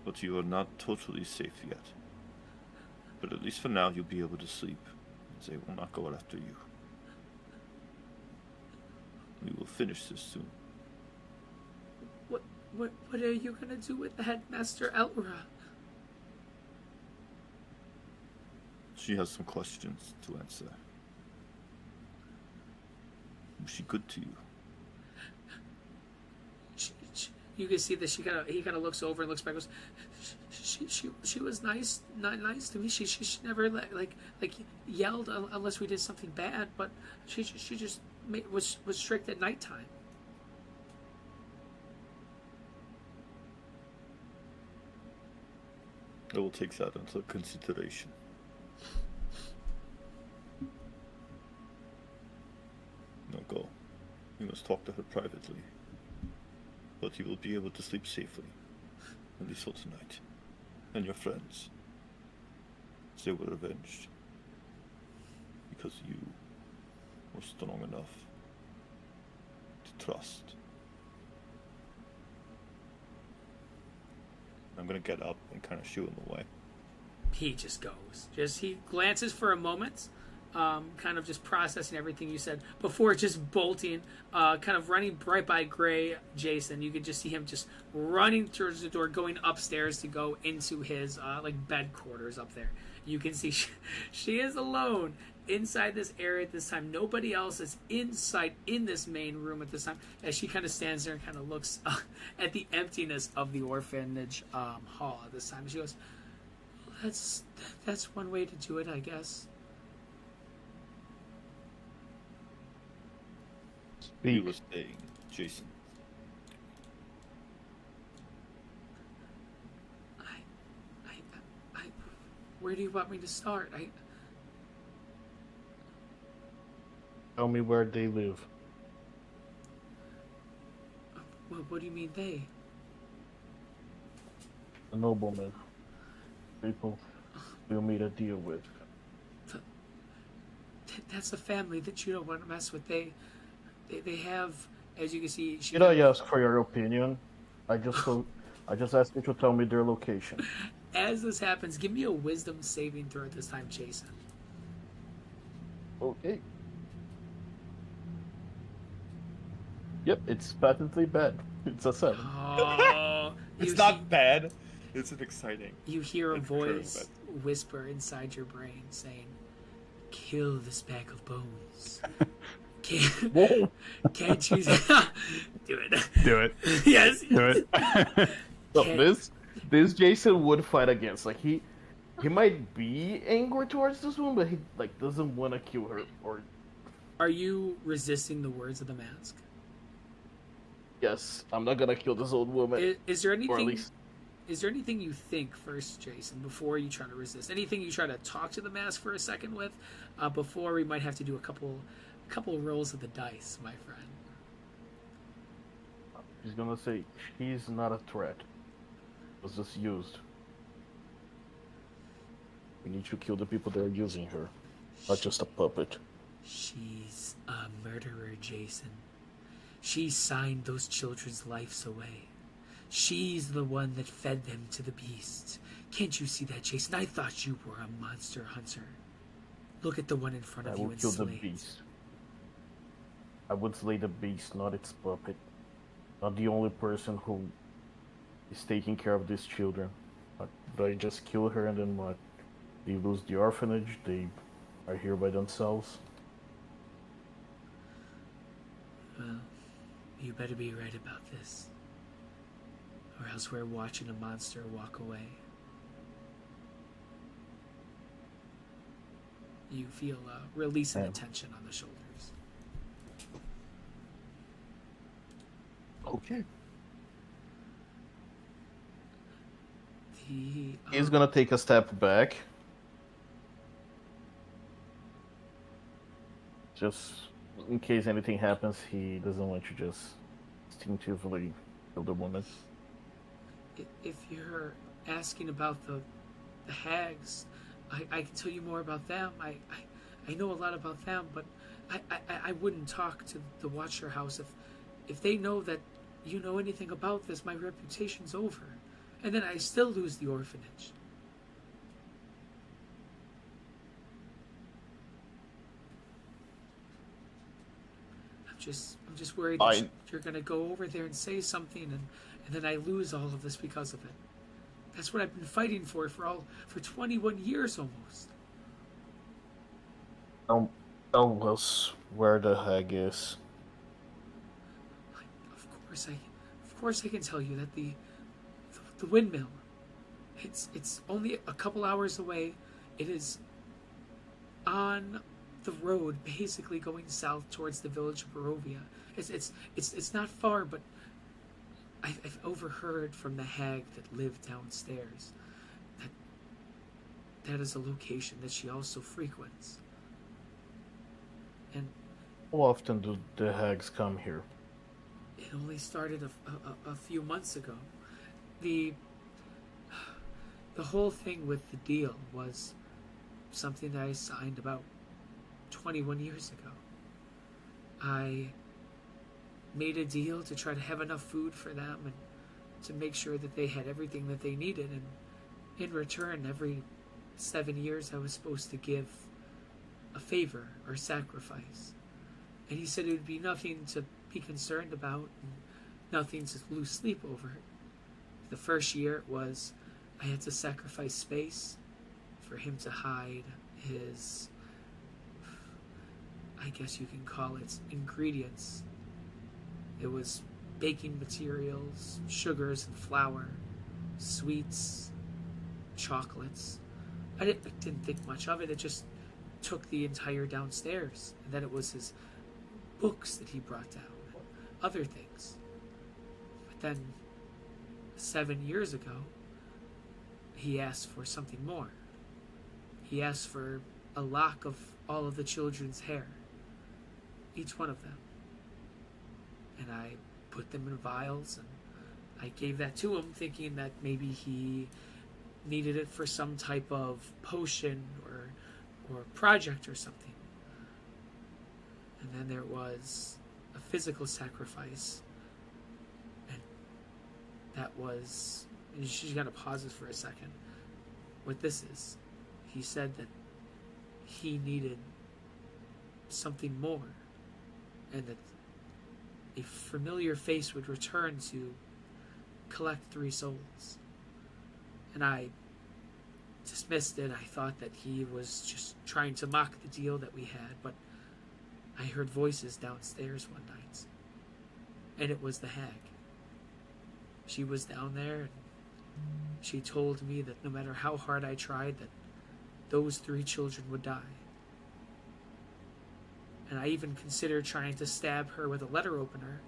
But you are not totally safe yet. But at least for now, you'll be able to sleep, and they will not go after you. We will finish this soon. What are you gonna do with the headmaster Elra? She has some questions to answer. Was she good to you? You can see that he kind of looks over and looks back. And goes, she was nice, not nice to me. She never like yelled unless we did something bad. But she just was strict at nighttime. I will take that into consideration. Now go. You must talk to her privately. But you will be able to sleep safely. At least for tonight. And your friends. They were avenged. Because you were strong enough to trust. I'm gonna get up and kind of shoo him away. He just goes. He glances for a moment, kind of just processing everything you said before just bolting, kind of running right by Gray Jason. You could just see him just running towards the door, going upstairs to go into his like bed quarters up there. You can see she is alone inside this area at this time. Nobody else is in sight in this main room at this time, as she kind of stands there and kind of looks at the emptiness of the orphanage hall at this time. She goes, that's one way to do it, I guess. He was saying, Jason. Where do you want me to start? Tell me where they live. What do you mean they? The noblemen. People we'll meet to deal with. That's a family that you don't want to mess with. They have, as you can see. Did I ask for your opinion? I just asked you to tell me their location. As this happens, give me a wisdom saving throw at this time, Jason. Okay. Yep, it's patently bad. It's a 7. Oh, It's not bad. It's an exciting. You hear a It's voice whisper inside your brain saying, "Kill this bag of bones." Whoa. Can't you do it? Do it. Yes. Do it. So Can't- this Jason would fight against. Like he might be angry towards this woman, but he like doesn't want to kill her. Or Are you resisting the words of the mask? yes, I'm not gonna kill this old woman. Is there or at anything? least Is there anything you think first, Jason, before you try to resist? Anything you try to talk to the mask for a second with, before we might have to do a couple rolls of the dice, my friend? he's gonna say she's not a threat. It was just used. We need to kill the people that are using her, not just a puppet. She's a murderer, Jason. She signed those children's lives away. She's the one that fed them to the beasts. Can't you see that, Jason? I thought you were a monster hunter. Look at the one in front I of you will kill the enslaved. beast. I would slay the beast, not its puppet. Not the only person who is taking care of these children. But I just kill her and then what? They lose the orphanage, they are here by themselves. Well, you better be right about this. Or else we're watching a monster walk away. You feel releasing the tension on the shoulders. Okay. The He's gonna take a step back. Just in case anything happens, he doesn't want to just instinctively kill the woman. if you're asking about the hags, I can tell you more about them. I know a lot about them, but I wouldn't talk to the Watcher House if they know that you know anything about this. My reputation's over, and then I still lose the orphanage. I'm just worried that you're gonna go over there and say something, and then I lose all of this because of it. That's what I've been fighting for 21 years almost. Tell us where the hag is. Of course I can tell you that the windmill. It's only a couple hours away. It is on the road, basically going south towards the village of Barovia. It's not far, but I've overheard from the hag that lived downstairs that is a location that she also frequents. And How often do the hags come here? it only started a few months ago. The whole thing with the deal was something that I signed about 21 years ago. I made a deal to try to have enough food for them and to make sure that they had everything that they needed, and in return, every 7 years I was supposed to give a favor or sacrifice. And he said it would be nothing to be concerned about and nothing to lose sleep over. The first year it was I had to sacrifice space for him to hide his, I guess you can call it, ingredients. It was baking materials, sugars and flour, sweets, chocolates. I didn't think much of it. It just took the entire downstairs. And then it was his books that he brought down, and other things. But then 7 years ago, he asked for something more. He asked for a lock of all of the children's hair, each one of them. And I put them in vials, and I gave that to him, thinking that maybe he needed it for some type of potion or project or something. And then there was a physical sacrifice, and that was, and she's got to pause it for a second. What this is, he said that he needed something more, and that a familiar face would return to collect 3 souls. And I dismissed it. I thought that he was just trying to mock the deal that we had, but I heard voices downstairs one night, and it was the hag. She was down there, and she told me that no matter how hard I tried, that those 3 children would die. And I even considered trying to stab her with a letter opener,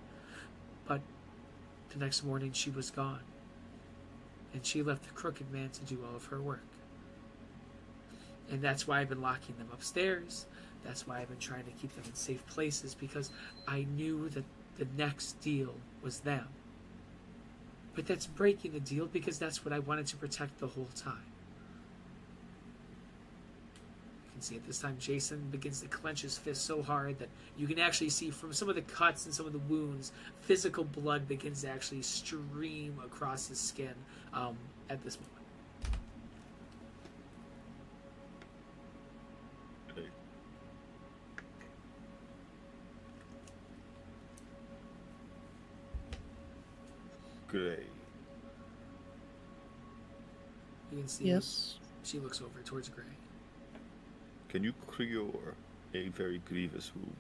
but the next morning she was gone, and she left the crooked man to do all of her work. And that's why I've been locking them upstairs. That's why I've been trying to keep them in safe places, because I knew that the next deal was them. But that's breaking the deal, because that's what I wanted to protect the whole time. You can see at this time Jason begins to clench his fist so hard that you can actually see from some of the cuts and some of the wounds, physical blood begins to actually stream across his skin at this moment. Gray. You can see Yes. she looks over towards Gray. Can you cure a very grievous wound?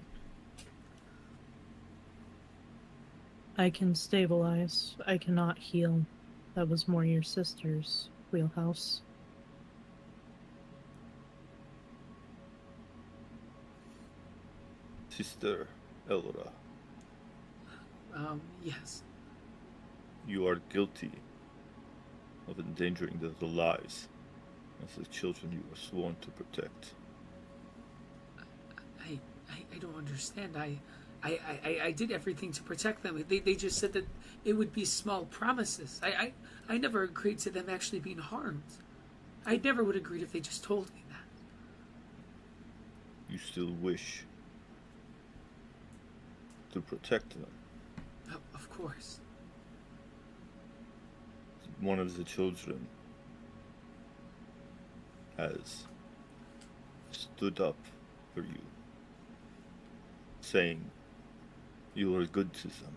I can stabilize. I cannot heal. That was more your sister's wheelhouse. Sister Elora. Yes. you are guilty of endangering the lives of the children you were sworn to protect. I don't understand. I did everything to protect them. They just said that it would be small promises. I never agreed to them actually being harmed. I never would agree if they just told me that. You still wish to protect them. Of course. One of the children has stood up for you, saying you are good to them.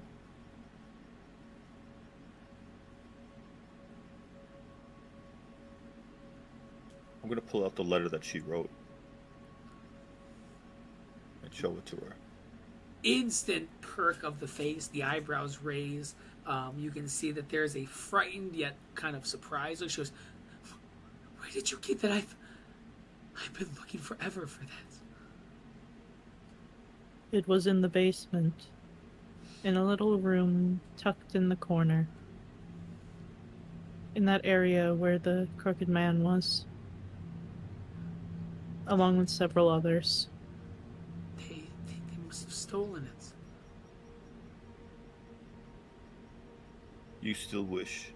I'm gonna pull out the letter that she wrote and show it to her. Instant perk of the face, the eyebrows raise. You can see that there's a frightened yet kind of surprised look. She goes, "Where did you get that? I've been looking forever for that." It was in the basement, in a little room tucked in the corner, in that area where the crooked man was, along with several others. They must have stolen it. You still wish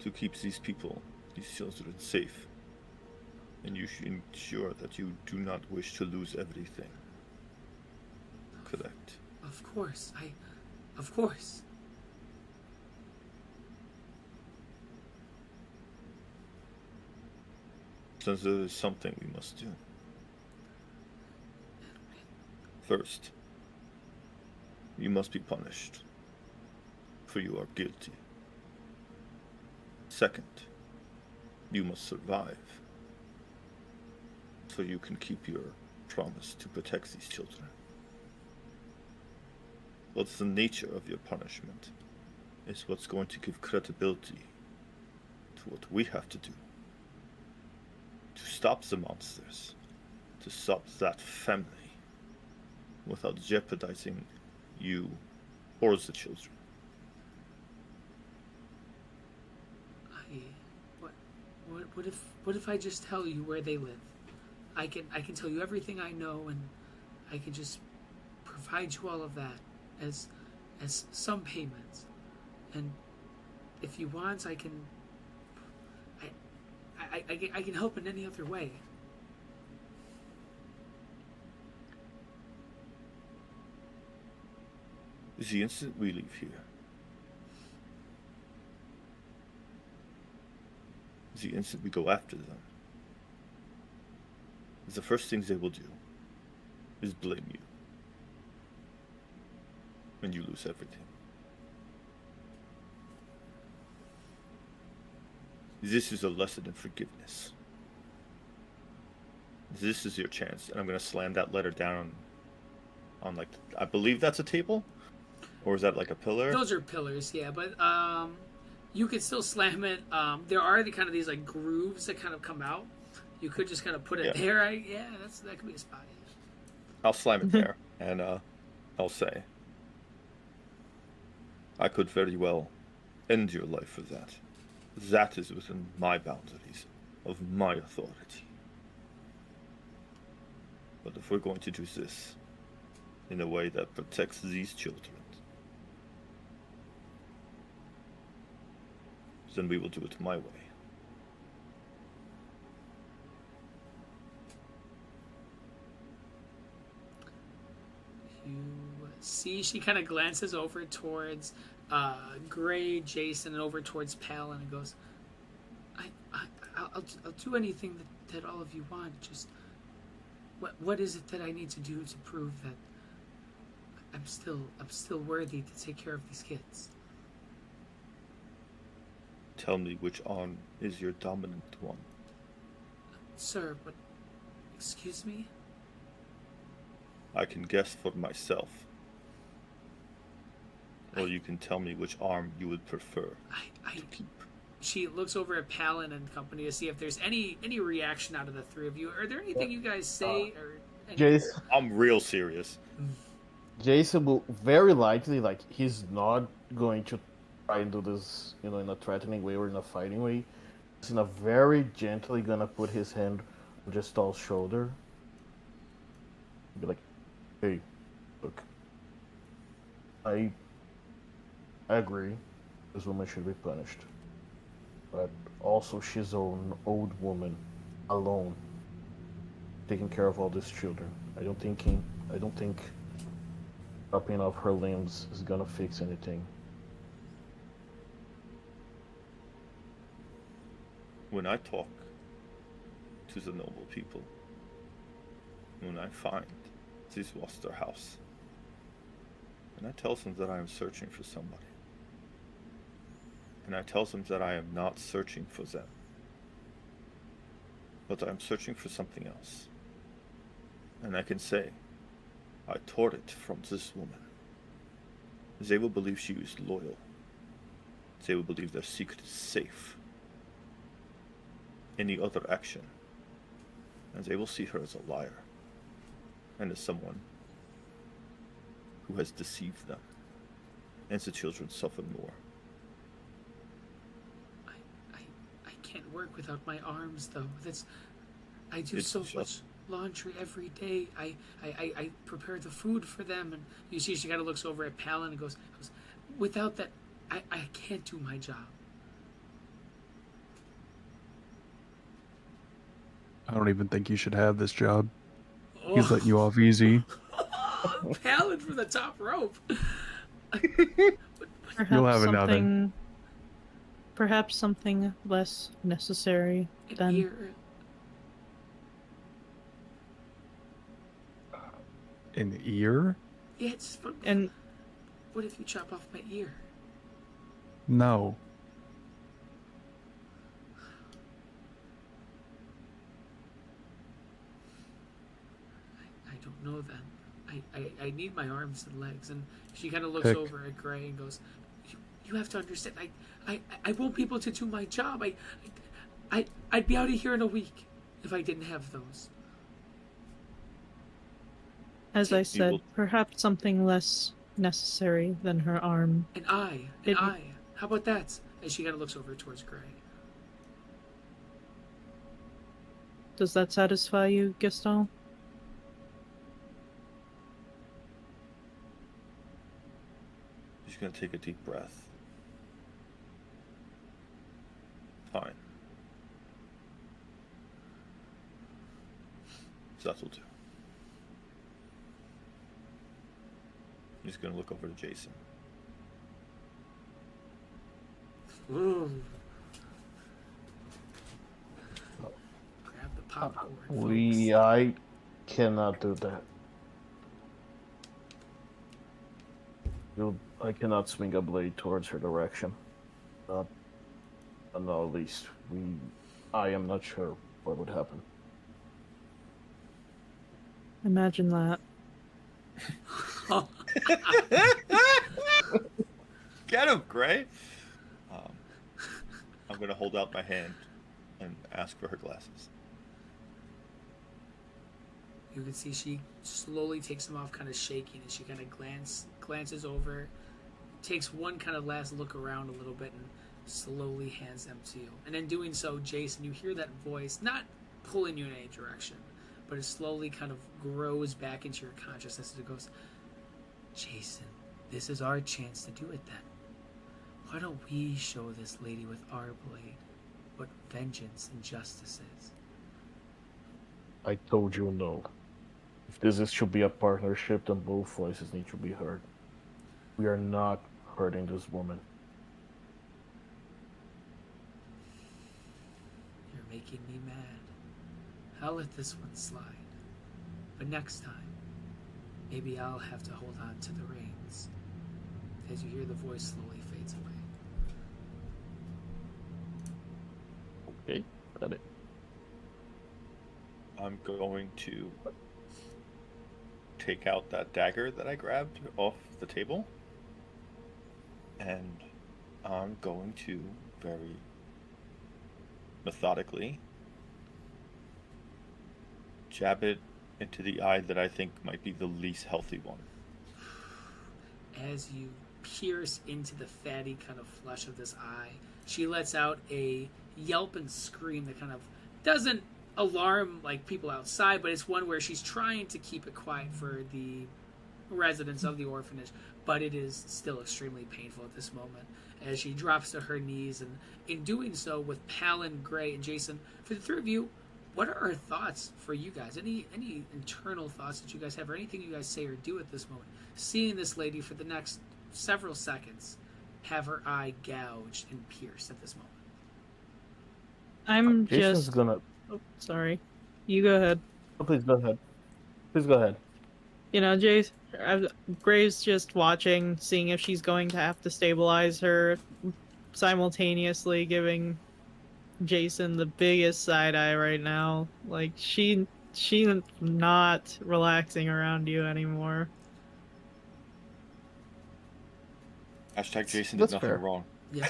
to keep these people, these children, safe, and you should ensure that you do not wish to lose everything. Correct. Of course. Of course. Since there is something we must do. First, you must be punished, for you are guilty. Second, you must survive, so you can keep your promise to protect these children. What's the nature of your punishment is what's going to give credibility to what we have to do. To stop the monsters, to stop that family, without jeopardizing you or the children. What if I just tell you where they live? I can tell you everything I know, and I can just provide you all of that as some payment. And if you want, I can help in any other way. The instant we leave here, the instant we go after them, the first things they will do is blame you. And you lose everything. This is a lesson in forgiveness. This is your chance, and I'm gonna slam that letter down on like, I believe that's a table? Or is that like a pillar? Those are pillars, yeah, but you could still slam it. There are the kind of these like grooves that kind of come out. You could just kind of put it there. That could be a spot. Yeah. I'll slam it there, and I'll say, I could very well end your life for that. That is within my boundaries of my authority. But if we're going to do this in a way that protects these children, then we will do it my way. You see, she kind of glances over towards Gray, Jason, and over towards Pal, and goes, I'll do anything that all of you want. Just what is it that I need to do to prove that I'm still worthy to take care of these kids? Tell me which arm is your dominant one. Sir, but excuse me? I can guess for myself. Or you can tell me which arm you would prefer to keep. She looks over at Palin and company to see if there's any reaction out of the three of you. Are there anything you guys say or anything? Jace, I'm real serious. Jason will very likely, like, he's not going to try and do this, in a threatening way or in a fighting way. He's in a very gently gonna put his hand on Gestal's shoulder. Be like, hey, look, I agree, this woman should be punished. But also she's an old woman, alone, taking care of all these children. I don't think chopping off her limbs is gonna fix anything. When I talk to the noble people, when I find this was their house, and I tell them that I am searching for somebody, and I tell them that I am not searching for them, but I am searching for something else, and I can say, I tore it from this woman. They will believe she is loyal. They will believe their secret is safe. Any other action, and they will see her as a liar, and as someone who has deceived them, and the children suffer more. I can't work without my arms, though. I do so much laundry every day. I prepare the food for them, and you see she kind of looks over at Palin and goes, without that, I can't do my job. I don't even think you should have this job. He's Oh. letting you off easy. Palin from the top rope. Perhaps You'll have another. Perhaps something less necessary than. Ear. An ear? Yes, but And what if you chop off my ear? No. I don't know then. I need my arms and legs. And she kind of looks Pick. over at Gray and goes, you have to understand, I won't be able to do my job. I'd be out of here in a week if I didn't have those. as I said, will- perhaps something less necessary than her arm. An eye. How about that? And she kind of looks over towards Gray. Does that satisfy you, Gaston? She's gonna take a deep breath. Fine. That'll do. He's gonna look over to Jason. Ooh. Grab the popcorn. folks. I cannot do that. I cannot swing a blade towards her direction. Not, no, at least I am not sure what would happen. Imagine that. Get him, Gray! I'm gonna hold out my hand and ask for her glasses. You can see she slowly takes them off, kind of shaking, and she kind of glances over, takes one kind of last look around a little bit, and slowly hands them to you. And in doing so, Jason, you hear that voice, not pulling you in any direction, but it slowly kind of grows back into your consciousness as it goes, Jason, this is our chance to do it then. Why don't we show this lady with our blade what vengeance and justice is? I told you no. If this should be a partnership, then both voices need to be heard. We are not hurting this woman. You're making me mad. I'll let this one slide. But next time, maybe I'll have to hold on to the reins. As you hear the voice slowly fades away. Okay, got it. I'm going to take out that dagger that I grabbed off the table, and I'm going to very methodically jab it into the eye that I think might be the least healthy one. as you pierce into the fatty kind of flesh of this eye, she lets out a yelp and scream that kind of doesn't alarm like people outside, but it's one where she's trying to keep it quiet for the residents of the orphanage, but it is still extremely painful at this moment as she drops to her knees, and in doing so, with Palin, Gray, and Jason, for the three of you, what are our thoughts for you guys? Any internal thoughts that you guys have, or anything you guys say or do at this moment? Seeing this lady for the next several seconds have her eye gouged and pierced at this moment. I'm Jason's just. gonna. Oh, sorry. You go ahead. Oh, please go ahead. Please go ahead. You know, Gray's just watching, seeing if she's going to have to stabilize her, simultaneously giving Jason the biggest side eye right now. Like, she's not relaxing around you anymore. Hashtag Jason That's did nothing fair. wrong. Yeah.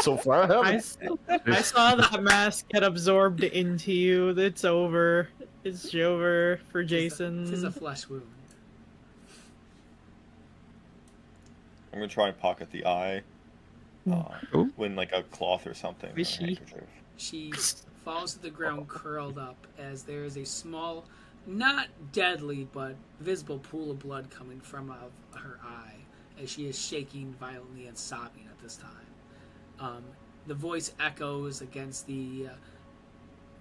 So far, I I, haven't. I saw that mask get absorbed into you. It's over. It's over for Jason. It is a flesh wound. I'm gonna try and pocket the eye. Oh. With like a cloth or something. Or a Wishy. handkerchief. She falls to the ground curled up as there is a small, not deadly, but visible pool of blood coming from her eye as she is shaking violently and sobbing at this time. The voice echoes against the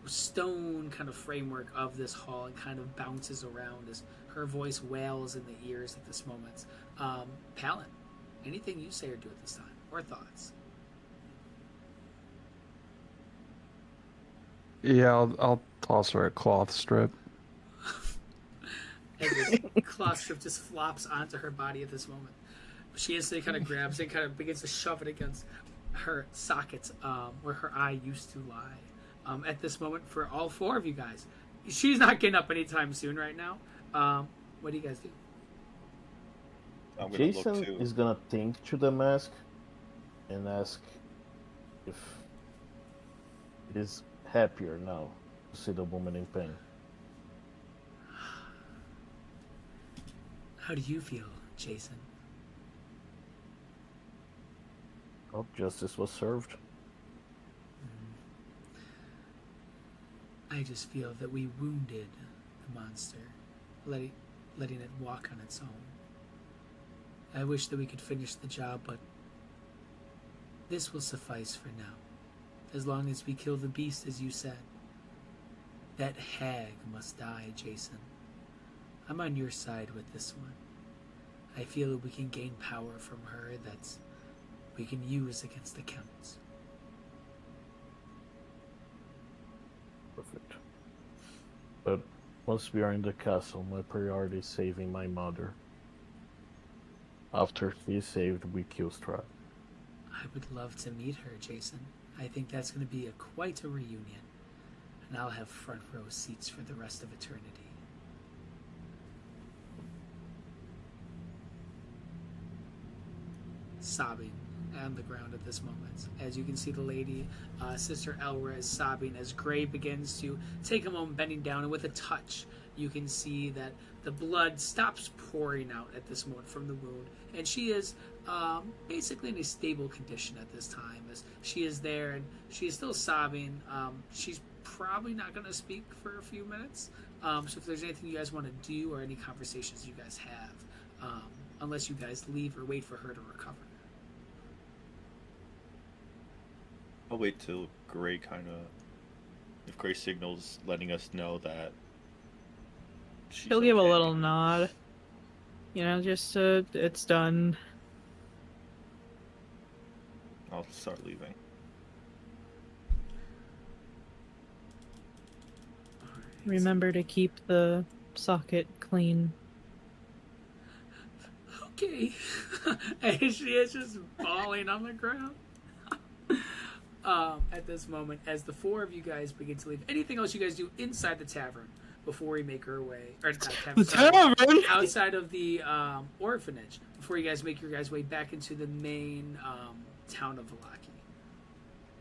stone kind of framework of this hall and kind of bounces around as her voice wails in the ears at this moment. Palin, anything you say or do at this time, or thoughts? Yeah, I'll toss her a cloth strip. As this cloth strip just flops onto her body at this moment. She instantly kind of grabs it and kind of begins to shove it against her sockets where her eye used to lie. At this moment, for all four of you guys, she's not getting up anytime soon right now. What do you guys do? I'm gonna Jason look too. is gonna think to the mask and ask if it is happier now to see the woman in pain. How do you feel, Jason? Oh, justice was served. I just feel that we wounded the monster, letting it walk on its own. I wish that we could finish the job, but this will suffice for now. As long as we kill the beast, as you said. That hag must die, Jason. I'm on your side with this one. I feel that we can gain power from her that we can use against the counts. Perfect. But once we are in the castle, my priority is saving my mother. After she is saved, we kill Strahd. I would love to meet her, Jason. I think that's going to be quite a reunion. And I'll have front row seats for the rest of eternity. Sobbing on the ground at this moment. As you can see the lady, Sister Elra, is sobbing as Gray begins to take a moment bending down, and with a touch, you can see that the blood stops pouring out at this moment from the wound, and she is basically in a stable condition at this time, as she is there and she is still sobbing. She's probably not going to speak for a few minutes, so if there's anything you guys want to do or any conversations you guys have, unless you guys leave or wait for her to recover. I'll wait till Gray if Gray signals letting us know that He'll give a little nod. You know, just it's done. I'll start leaving. Remember to keep the socket clean. Okay. And she is just falling on the ground. At this moment, as the four of you guys begin to leave. Anything else you guys do inside the tavern before we make our way, or not tavern, sorry, outside of the orphanage, before you guys make your guys way back into the main town of Valaki?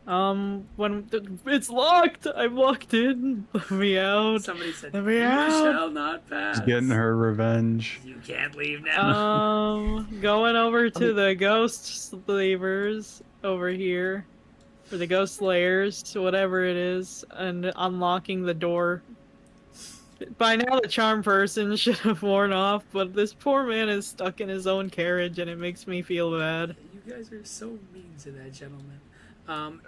It's locked. I'm locked in. Let me out. Somebody said, Let me "You out. shall not pass." She's getting her revenge. You can't leave now. Going over to the ghost slavers over here, or the ghost slayers, whatever it is, and unlocking the door. By now, the charm person should have worn off, but this poor man is stuck in his own carriage, and it makes me feel bad. You guys are so mean to that gentleman. God.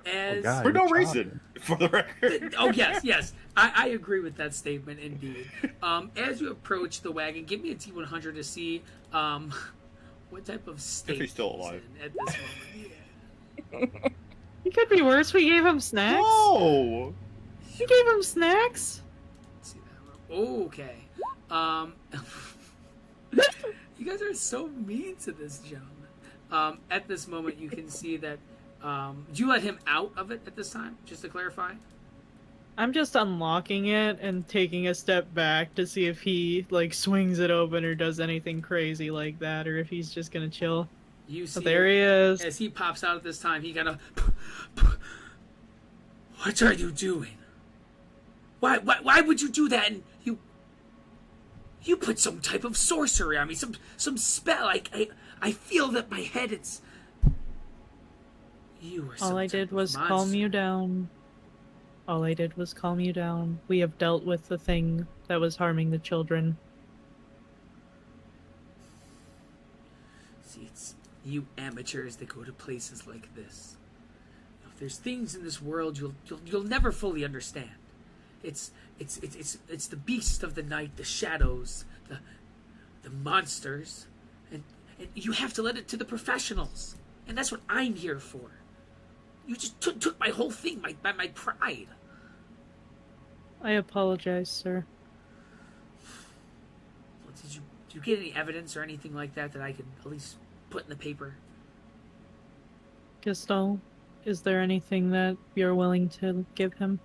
For no You're reason, for the record. Oh yes. I agree with that statement indeed. As you approach the wagon, give me a T100 to see what type of state he's still he's alive. in at this moment. Yeah. He could be worse. We gave him snacks. No! We gave him snacks. Let's see that. Okay. You guys are so mean to this gentleman. At this moment, you can see that. Do you let him out of it at this time? Just to clarify. I'm just unlocking it and taking a step back to see if he like swings it open or does anything crazy like that, or if he's just gonna chill. You see, But there he is. as he pops out at this time, he kind of. What are you doing? Why would you do that? And you put some type of sorcery on me, some spell. I feel that my head it's. You are. All I did was calm you down. All I did was calm you down. We have dealt with the thing that was harming the children. See, it's you amateurs that go to places like this. There's things in this world you'll never fully understand. It's the beast of the night, the shadows, the monsters, and you have to let it to the professionals, and that's what I'm here for. You just took my whole thing, my pride. I apologize, sir. Well, did you get any evidence or anything like that I could at least put in the paper? Gaston, is there anything that you're willing to give him?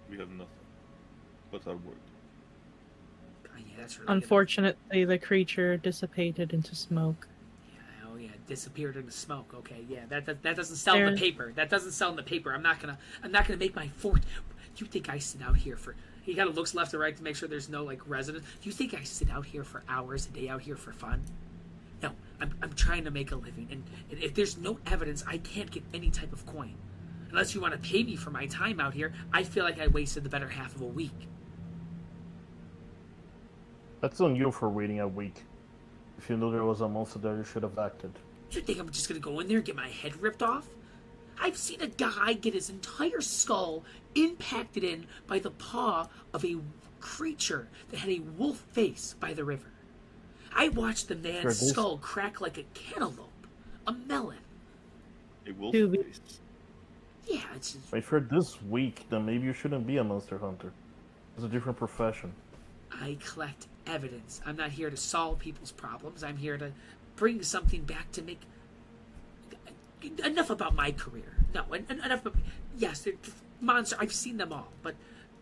We have nothing but our word. Oh, yeah, that's really Unfortunately, the creature dissipated into smoke. Oh yeah, disappeared in the smoke. Okay, yeah, that doesn't sell in the paper. That doesn't sell in the paper. I'm not gonna make my fort. You think I sit out here for? He kind of looks left and right to make sure there's no like residents. You think I sit out here for hours a day out here for fun? No, I'm trying to make a living, and if there's no evidence, I can't get any type of coin. Unless you want to pay me for my time out here, I feel like I wasted the better half of a week. That's on you for waiting a week. If you knew there was a monster there, you should have acted. You think I'm just gonna go in there and get my head ripped off? I've seen a guy get his entire skull impacted in by the paw of a creature that had a wolf face by the river. I watched the man's skull crack like a cantaloupe, a melon. A wolf Dude. face. Yeah, it's just, If you're this weak, then maybe you shouldn't be a monster hunter. It's a different profession. I collect evidence. I'm not here to solve people's problems. I'm here to bring something back to make. Enough about my career. No, enough. Yes, monster. I've seen them all, but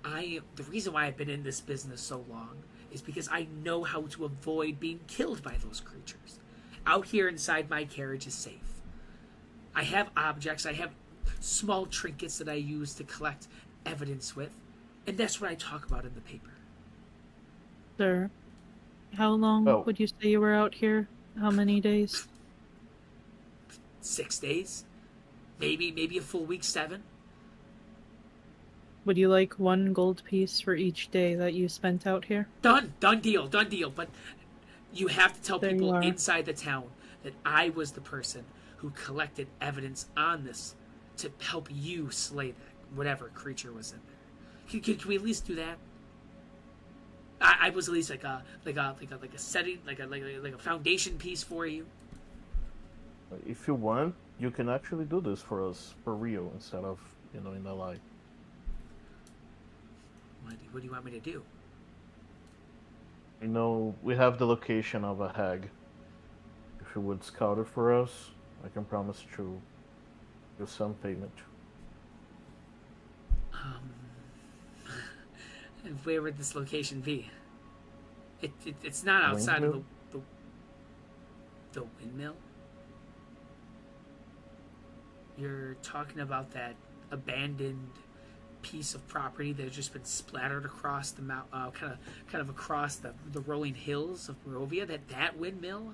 the reason why I've been in this business so long is because I know how to avoid being killed by those creatures. Out here inside my carriage is safe. I have objects. I have small trinkets that I use to collect evidence with, and that's what I talk about in the paper. Sir, how long would you say you were out here? How many days? 6 days, maybe a full week, 7. Would you like 1 gold piece for each day that you spent out here? Done deal. But you have to tell people inside the town that I was the person who collected evidence on this to help you slay that whatever creature was in there. Can we at least do that? I was at least like a setting, like a foundation piece for you. If you want, you can actually do this for us, for real, instead of, in a lie. What do you want me to do? We have the location of a hag. If you would scout it for us, I can promise to give some payment. Where would this location be? It's not outside of the windmill. You're talking about that abandoned piece of property that has just been splattered across the kind of across the rolling hills of Barovia. That windmill.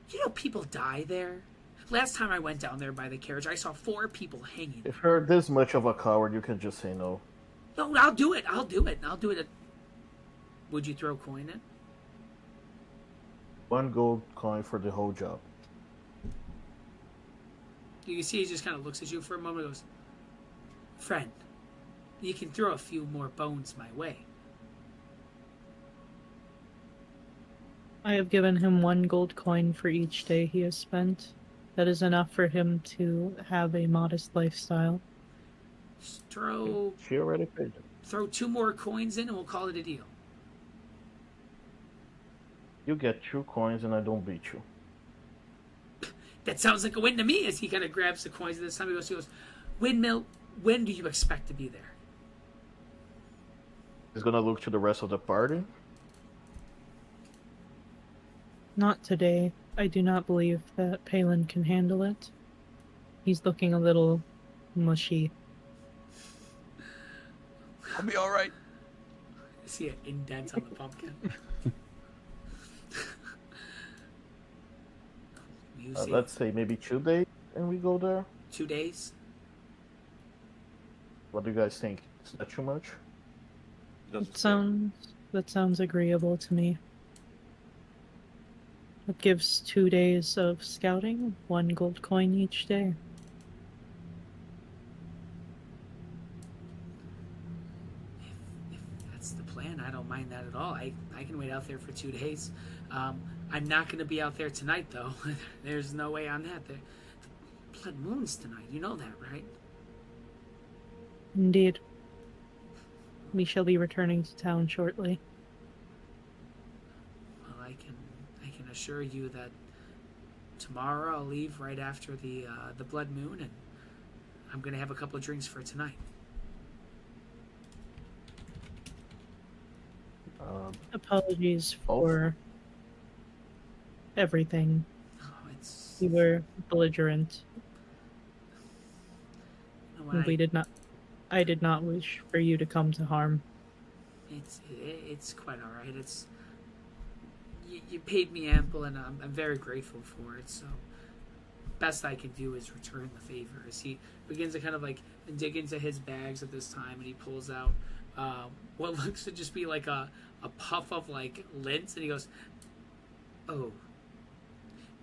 You know, people die there. Last time I went down there by the carriage, I saw 4 people hanging. If you're this much of a coward, you can just say no. No, I'll do it. I'll do it. I'll do it. Would you throw a coin in? 1 gold coin for the whole job. You can see he just kind of looks at you for a moment and goes, "Friend, you can throw a few more bones my way." I have given him 1 gold coin for each day he has spent. That is enough for him to have a modest lifestyle. Just throw She already paid it. 2 more coins in and we'll call it a deal. You get 2 coins and I don't beat you. That sounds like a win to me. As he kind of grabs the coins, and this time he goes, "Windmill, when do you expect to be there?" He's gonna look to the rest of the party. Not today. I do not believe that Palin can handle it. He's looking a little mushy. I'll be all right. I see an indent on the pumpkin. You see Let's say maybe 2 days and we go there. 2 days. What do you guys think? Is that too much? That sounds agreeable to me. It gives 2 days of scouting, 1 gold coin each day. If that's the plan, I don't mind that at all. I can wait out there for 2 days. I'm not going to be out there tonight, though. There's no way on that. The blood moon's tonight. You know that, right? Indeed. We shall be returning to town shortly. Well, I can assure you that tomorrow I'll leave right after the blood moon, and I'm going to have a couple of drinks for tonight. Apologies for everything. Oh, it's We were belligerent. you know what, I did not wish for you to come to harm. it's quite all right. You paid me ample, and I'm very grateful for it. So, best I can do is return the favor. As he begins to kind of like dig into his bags at this time, and he pulls out what looks to just be like a puff of like lint, and he goes, "Oh,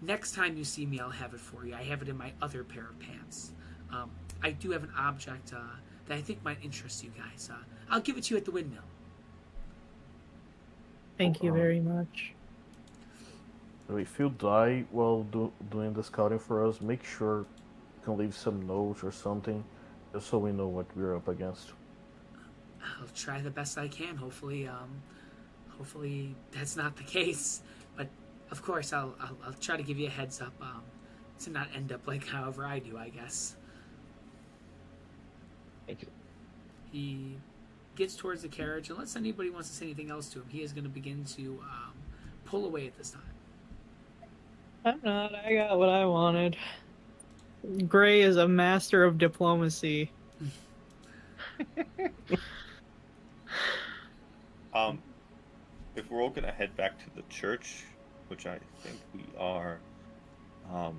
next time you see me, I'll have it for you. I have it in my other pair of pants. I do have an object that I think might interest you guys. I'll give it to you at the windmill." Thank you very much. If you die while doing the scouting for us, make sure you can leave some notes or something, just so we know what we're up against. I'll try the best I can. Hopefully that's not the case. But of course, I'll try to give you a heads up to not end up like however I do, I guess. Thank you. He gets towards the carriage, unless anybody wants to say anything else to him. He is going to begin to pull away at this time. I'm not. I got what I wanted. Gray is a master of diplomacy. If we're all gonna head back to the church, which I think we are, I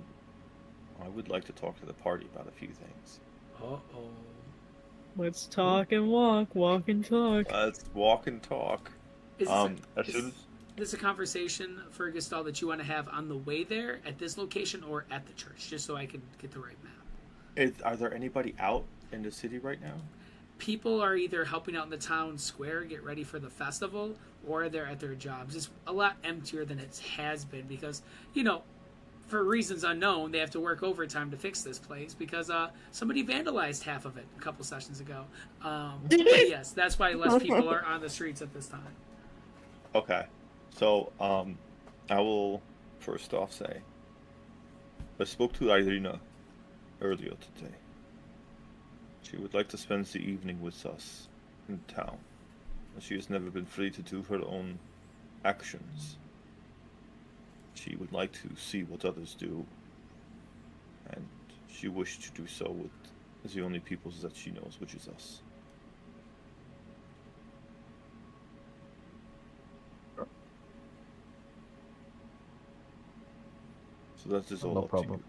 would like to talk to the party about a few things. Uh-oh. Let's talk and walk and talk. Let's walk and talk. Is As soon as this a conversation for Gestalt that you want to have on the way there, at this location, or at the church, just so I can get the right map? Are there anybody out in the city right now? People are either helping out in the town square, get ready for the festival, or they're at their jobs. It's a lot emptier than it has been because, for reasons unknown, they have to work overtime to fix this place because somebody vandalized half of it a couple sessions ago. But yes, that's why less people are on the streets at this time. Okay, so I will first off say I spoke to Irina earlier today. She would like to spend the evening with us in town. She has never been free to do her own actions. She would like to see what others do, and she wished to do so with the only peoples that she knows, which is us. So that is all No up problem. to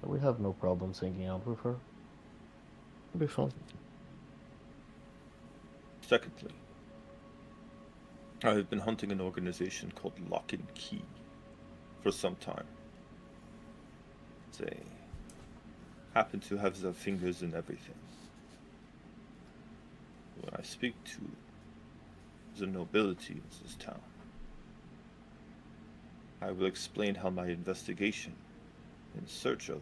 you. We have no problems hanging out with her. It'll be fun. Secondly, I have been hunting an organization called Lock and Key for some time. They happen to have their fingers in everything. When I speak to the nobility of this town, I will explain how my investigation in search of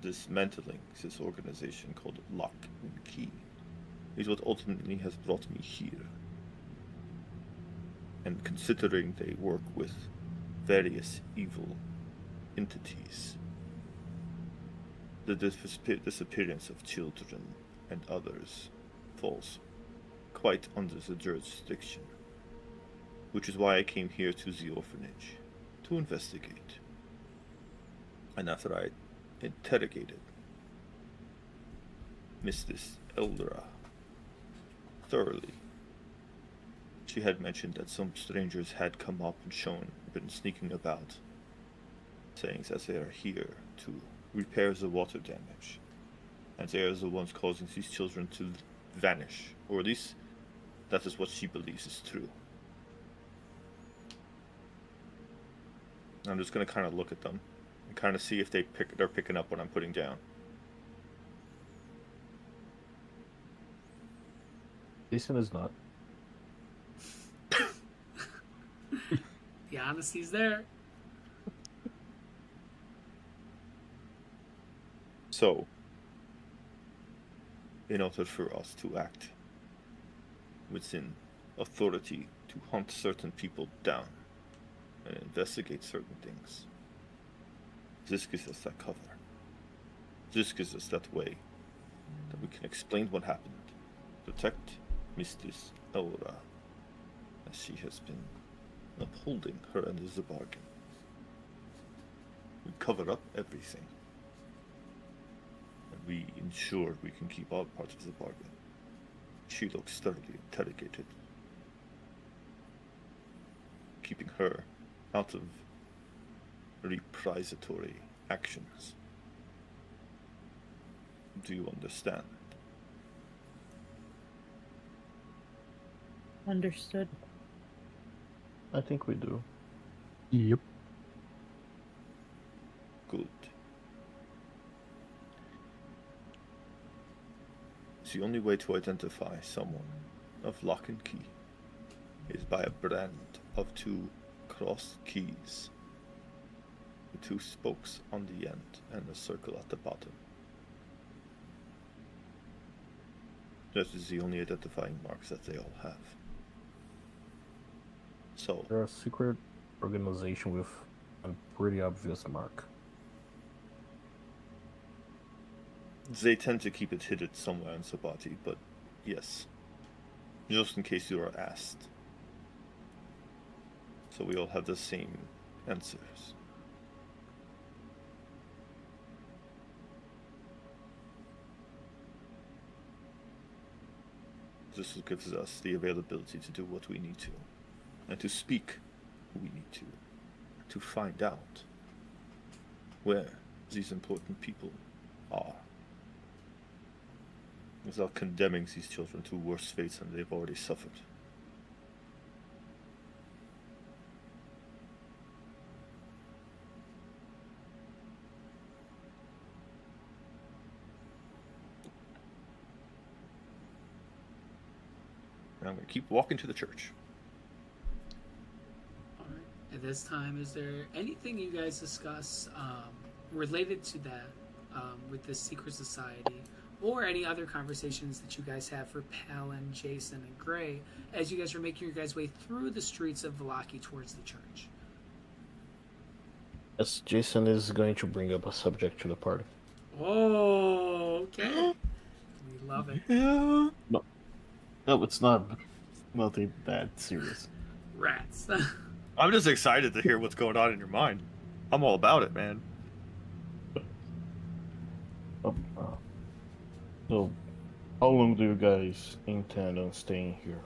dismantling this organization called Lock and Key is what ultimately has brought me here. And considering they work with various evil entities, the disappearance of children and others falls quite under the jurisdiction, which is why I came here to the orphanage to investigate. And after I interrogated Mistress Eldra thoroughly, she had mentioned that some strangers had come up and been sneaking about, saying that they are here to repair the water damage, and they are the ones causing these children to vanish, or at least that is what she believes is true. I'm just gonna kind of look at them and kind of see if they're picking up what I'm putting down. Jason is not. The honesty's there. So, in order for us to act within authority to hunt certain people down and investigate certain things, this gives us that cover. This gives us that way that we can explain what happened, protect Mistress Elra, as she has been upholding her end of the bargain. We cover up everything, and we ensure we can keep our part of the bargain. She looks thoroughly interrogated, keeping her out of reprisatory actions. Do you understand? Understood. I think we do. Yep. Good. The only way to identify someone of Lock and Key is by a brand of two crossed keys, with two spokes on the end and a circle at the bottom. That is the only identifying marks that they all have. So, They're a secret organization with a pretty obvious mark. they tend to keep it hidden somewhere in Sabati, but yes. Just in case you are asked. So we all have the same answers. This gives us the availability to do what we need to, and to speak who we need to find out where these important people are, without condemning these children to worse fates than they've already suffered. And I'm going to keep walking to the church. Alright. At this time, is there anything you guys discuss related to that with the secret society, or any other conversations that you guys have for Palin, Jason, and Gray as you guys are making your guys' way through the streets of Vallaki towards the church? Yes, Jason is going to bring up a subject to the party. Oh, okay. We love it. Yeah. No, it's not nothing that serious. Rats. I'm just excited to hear what's going on in your mind. I'm all about it, man. So, how long do you guys intend on staying here?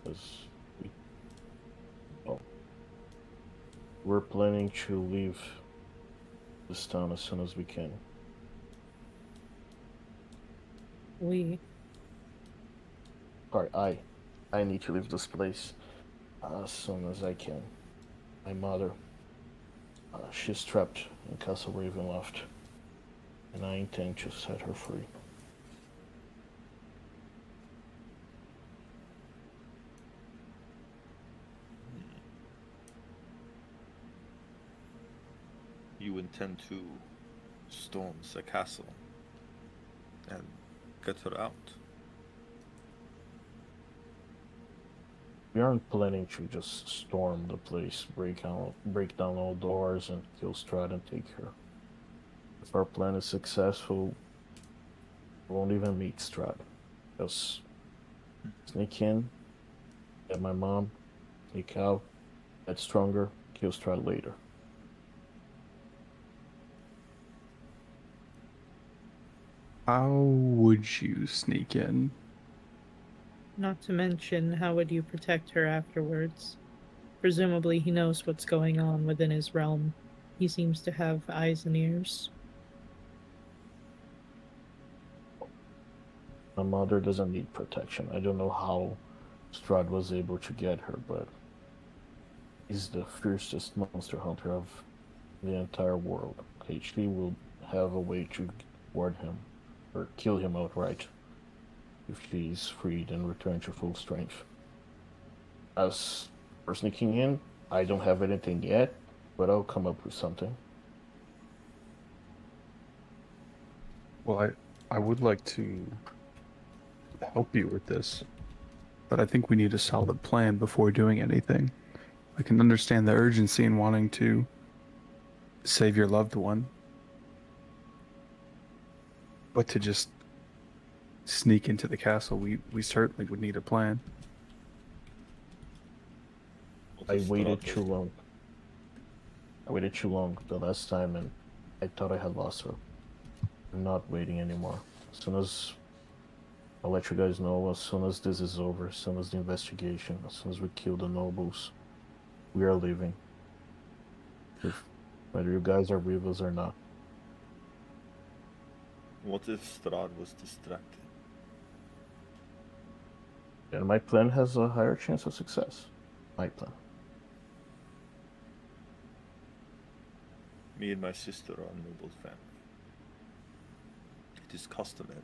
Because well, we're planning to leave this town as soon as we can. Sorry, I need to leave this place as soon as I can. My mother, she's trapped in Castle Ravenloft, and I intend to set her free. You intend to storm the castle and get her out? We aren't planning to just storm the place, break down all doors, and kill Strahd and take her. If our plan is successful, we won't even meet Strahd. Just sneak in, get my mom, sneak out, get stronger, kill Strahd later. How would you sneak in? Not to mention, how would you protect her afterwards? Presumably, he knows what's going on within his realm. He seems to have eyes and ears. My mother doesn't need protection. I don't know how Strahd was able to get her, but he's the fiercest monster hunter of the entire world. HT will have a way to ward him, or kill him outright, if she's freed and returned to full strength. As for sneaking in, I don't have anything yet, but I'll come up with something. Well, I would like to help you with this, but I think we need a solid plan before doing anything. I can understand the urgency in wanting to save your loved one, but to just sneak into the castle, we certainly would need a plan. I waited too long. I waited too long the last time, and I thought I had lost her. I'm not waiting anymore. As soon as I'll let you guys know, as soon as this is over, as soon as the investigation, as soon as we kill the nobles, we are leaving. Whether you guys are with us or not. What if Strahd was distracted? And my plan has a higher chance of success. My plan. Me and my sister are a noble family. It is customary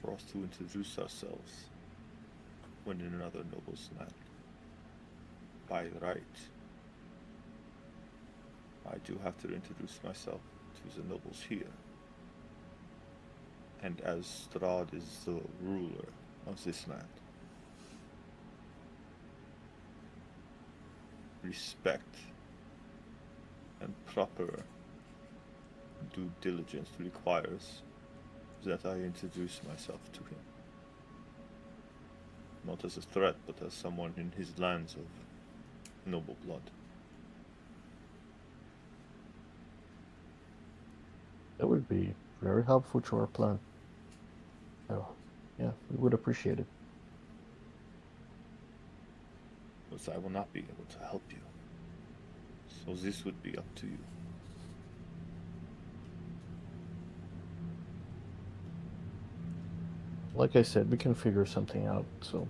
for us to introduce ourselves when in another noble's land. By right, I do have to introduce myself to the nobles here. And as Strahd is the ruler of this land, respect and proper due diligence requires that I introduce myself to him. Not as a threat, but as someone in his lands of noble blood. That would be very helpful to our plan. Oh, yeah, we would appreciate it. But I will not be able to help you. So this would be up to you. Like I said, we can figure something out, so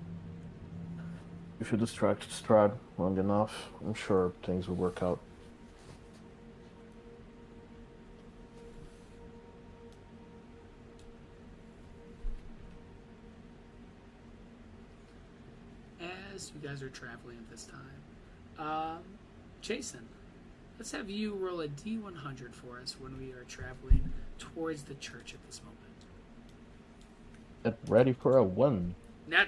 if you distract Strahd long enough, I'm sure things will work out. As you guys are traveling at this time, Jason, let's have you roll a D100 for us when we are traveling towards the church at this moment. Get ready for a 1.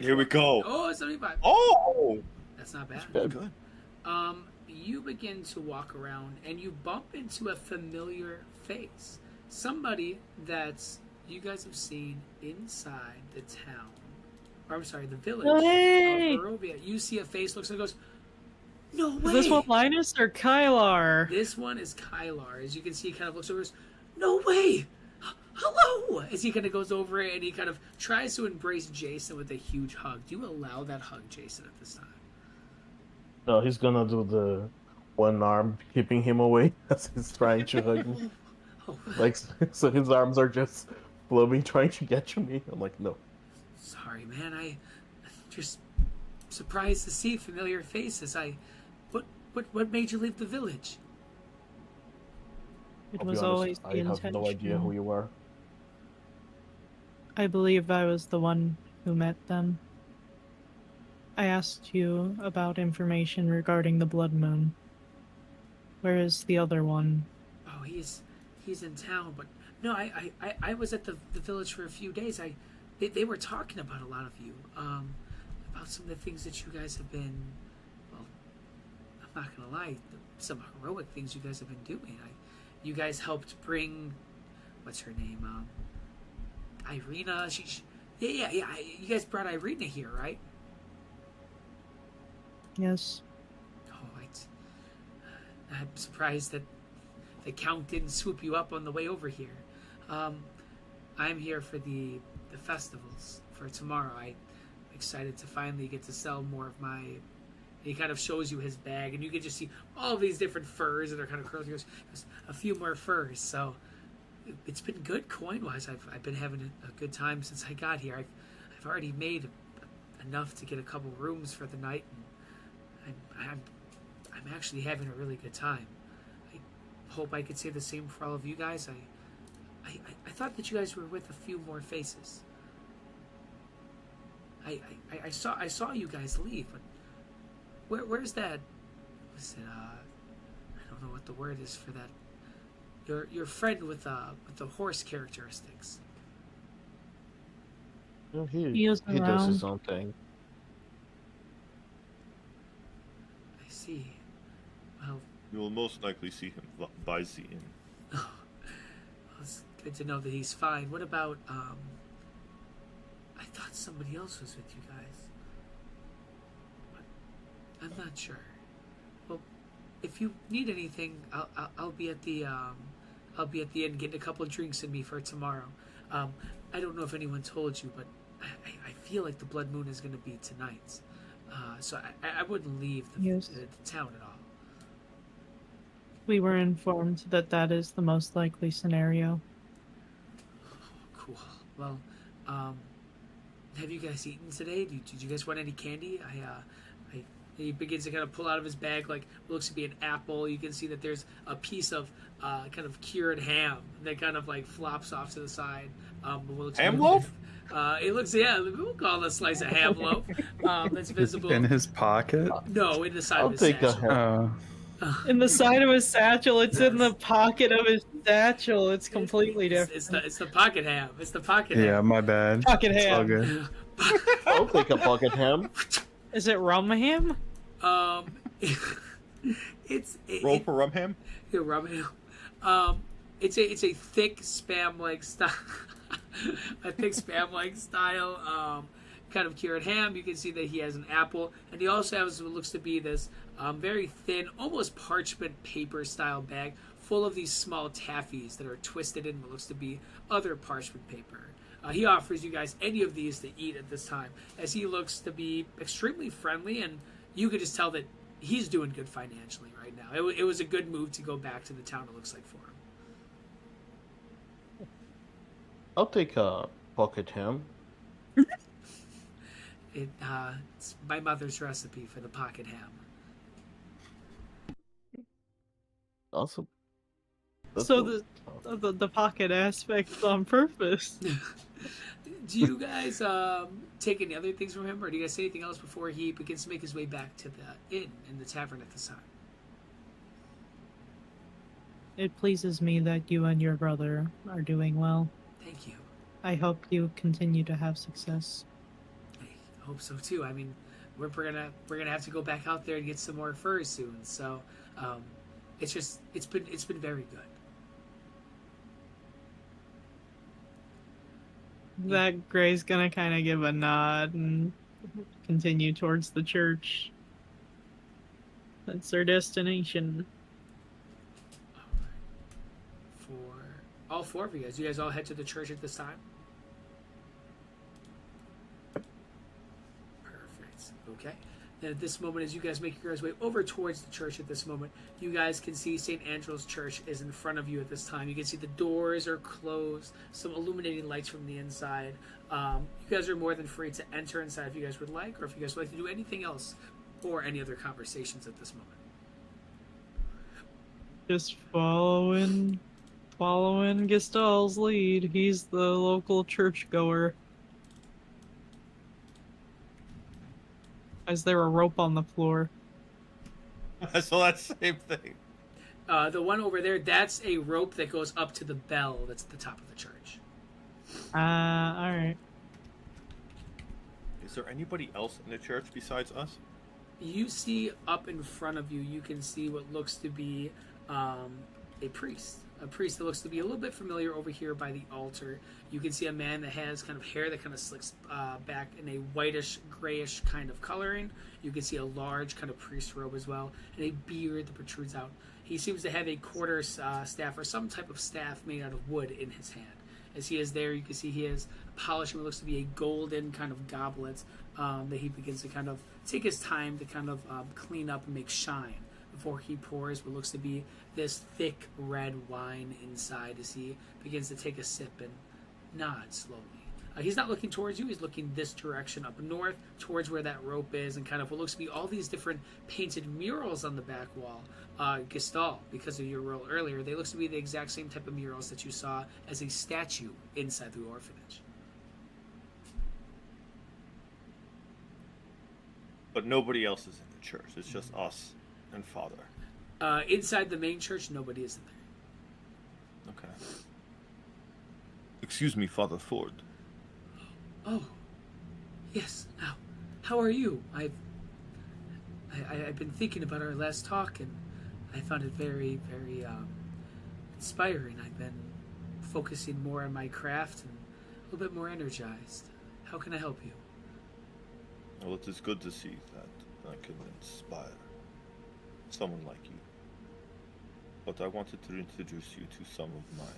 Here we go. Oh, 75. Oh! That's not bad. Good. Good. You begin to walk around and you bump into a familiar face. Somebody that's you guys have seen inside the town. Or I'm sorry, the village Hey! of Barovia. You see a face, looks and goes, "No way!" Is this one Linus or Kylar? This one is Kylar. As you can see, he kind of looks over and goes, "No way! hello, as he kind of goes over and he kind of tries to embrace Jason with a huge hug. Do you allow that hug, Jason, at this time? No, he's gonna do the one arm keeping him away as he's trying to hug me. Oh, Like, so his arms are just floating, trying to get to me. I'm like, no. sorry, man. I'm just surprised to see familiar faces. What made you leave the village? It I'll be was honest, always the I have intention. no idea who you are. I believe I was the one who met them. I asked you about information regarding the Blood Moon. Where is the other one? Oh, he's in town, but no, I was at the village for a few days. They were talking about a lot of you, about some of the things that you guys have been. Well, I'm not gonna lie, some heroic things you guys have been doing. You guys helped bring, what's her name? Irina. Yeah. You guys brought Irina here, right? Yes. Oh, I'm surprised that the Count didn't swoop you up on the way over here. I'm here for the festivals for tomorrow. I'm excited to finally get to sell more of my. He kind of shows you his bag, and you can just see all these different furs that are kind of curly. He goes, a few more furs. So it's been good coin-wise. I've been having a good time since I got here. I've already made enough to get a couple rooms for the night, and I'm actually having a really good time. I hope I could say the same for all of you guys. I thought that you guys were with a few more faces. I saw you guys leave, but where's that? Was it I don't know what the word is for that. Your friend with the horse characteristics. No, He is he does his around. own thing. I see. Well, You will most likely see him by the inn. it's good to know that he's fine. What about I thought somebody else was with you guys. But I'm not sure. Well, if you need anything, I'll be at the inn getting a couple of drinks in me for tomorrow. I don't know if anyone told you, but I feel like the blood moon is going to be tonight. So I wouldn't leave Yes. the town at all. We were informed that that is the most likely scenario. Cool. Well, have you guys eaten today? Did you guys want any candy? He begins to kind of pull out of his bag like what looks to be an apple. You can see that there's a piece of kind of cured ham that kind of like flops off to the side. What looks Ham like- loaf? It looks, yeah, we'll call it a slice of ham loaf. That's visible. In his pocket. No, in the side I'll of his take a satchel. ham. In the side of his satchel, it's in the pocket of his satchel. It's completely different. It's the pocket ham. It's the pocket Yeah, ham. my bad. Pocket It's all ham. good. I'll take a pocket ham. Is it rum ham? Roll for rum ham? Yeah, rum ham. It's a thick spam like style, a thick spam like style kind of cured ham. You can see that he has an apple, and he also has what looks to be this very thin, almost parchment paper style bag full of these small taffies that are twisted in what looks to be other parchment paper. He offers you guys any of these to eat at this time, as he looks to be extremely friendly, and you could just tell that he's doing good financially right now. It was a good move to go back to the town, it looks like, for him. I'll take a pocket ham. It's my mother's recipe for the pocket ham. Awesome. That's So all. the pocket aspect on purpose. Do you guys take any other things from him, or do you guys say anything else before he begins to make his way back to the inn in the tavern at this time? It pleases me that you and your brother are doing well. Thank you. I hope you continue to have success. I hope so too. I mean, we're gonna have to go back out there and get some more furs soon. So, it's been very good. That Gray's gonna kind of give a nod and continue towards the church. That's their destination. For all four of you guys. You guys all head to the church at this time? Perfect. Okay. And at this moment, as you guys make your guys' way over towards the church at this moment, you guys can see St. Andrew's Church is in front of you at this time. You can see the doors are closed, some illuminating lights from the inside. You guys are more than free to enter inside if you guys would like, or if you guys would like to do anything else or any other conversations at this moment. Just following Gestal's lead. He's the local churchgoer. Is there a rope on the floor? So that's the same thing. The one over there, that's a rope that goes up to the bell that's at the top of the church. Alright. Is there anybody else in the church besides us? You see up in front of you, you can see what looks to be a priest. A priest that looks to be a little bit familiar over here by the altar. You can see a man that has kind of hair that kind of slicks back in a whitish, grayish kind of coloring. You can see a large kind of priest robe as well, and a beard that protrudes out. He seems to have a quarter staff or some type of staff made out of wood in his hand. As he is there, you can see he is polishing what looks to be a golden kind of goblet that he begins to kind of take his time to kind of clean up and make shine before he pours what looks to be this thick red wine inside as he begins to take a sip and nod slowly. He's not looking towards you, he's looking this direction up north towards where that rope is and kind of what looks to be all these different painted murals on the back wall. Gestal, because of your role earlier, they look to be the exact same type of murals that you saw as a statue inside the orphanage. But nobody else is in the church. It's just us and Father. Inside the main church, nobody is in there. Okay. Excuse me, Father Ford. Oh, yes. How are you? I've been thinking about our last talk, and I found it very, very inspiring. I've been focusing more on my craft and a little bit more energized. How can I help you? Well, it is good to see that I can inspire someone like you. But I wanted to introduce you to some of my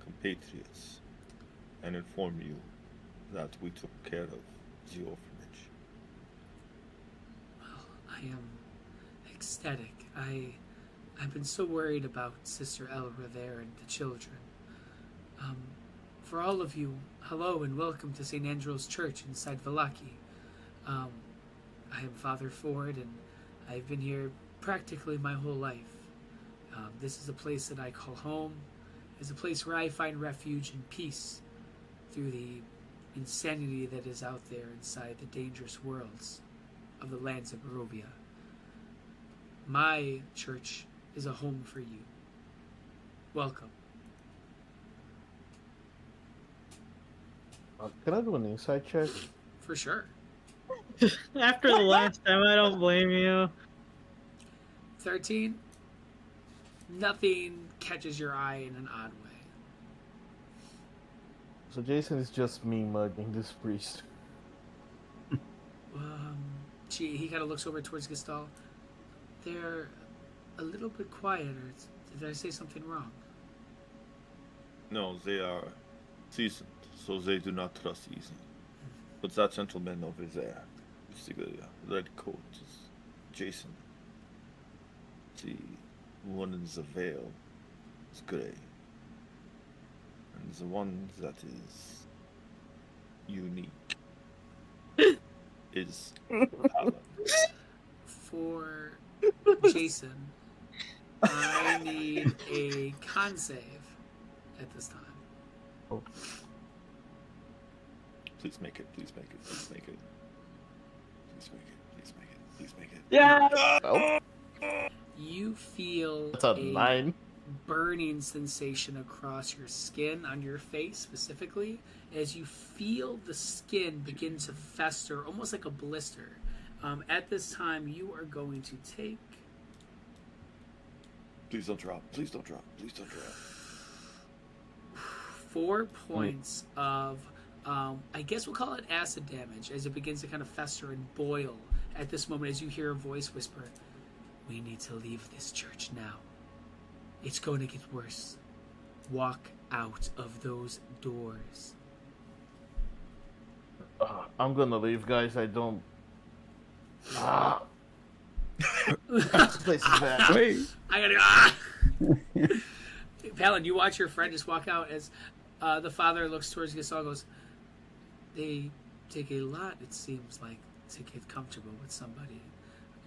compatriots and inform you that we took care of the orphanage. Well, I am ecstatic. I've been so worried about Sister Elra there and the children. For all of you, hello and welcome to St. Andrew's Church inside Vallaki. I am Father Ford, and I've been here practically my whole life. This is a place that I call home. It's a place where I find refuge and peace through the insanity that is out there inside the dangerous worlds of the lands of Barovia. My church is a home for you. Welcome. Can I do an insight check? For sure. After the last time, I don't blame you. 13. Nothing catches your eye in an odd way. So Jason is just me mugging this priest. He kind of looks over towards Gestal. They're a little bit quieter. Did I say something wrong? No, they are seasoned, so they do not trust easy. But that gentleman over there, with the red coat, is Jason. The one in the veil is gray. And the one that is unique is Alan. For Jason, I need a con save at this time. Oh. Please make it, please make it, please make it. Please make it, please make it, please make it. Yeah. Oh, You feel that's a 9. burning sensation across your skin, on your face specifically, as you feel the skin begin to fester, almost like a blister. At this time, you are going to take... Please don't drop, please don't drop, please don't drop. 4 points of, I guess we'll call it acid damage, as it begins to kind of fester and boil at this moment as you hear a voice whisper, "We need to leave this church now. It's going to get worse. walk out of those doors. I'm gonna leave, guys. I don't. This place is bad. Wait. I gotta Palin, you watch your friend just walk out as the father looks towards Gasol and goes, they take a lot, it seems like, to get comfortable with somebody.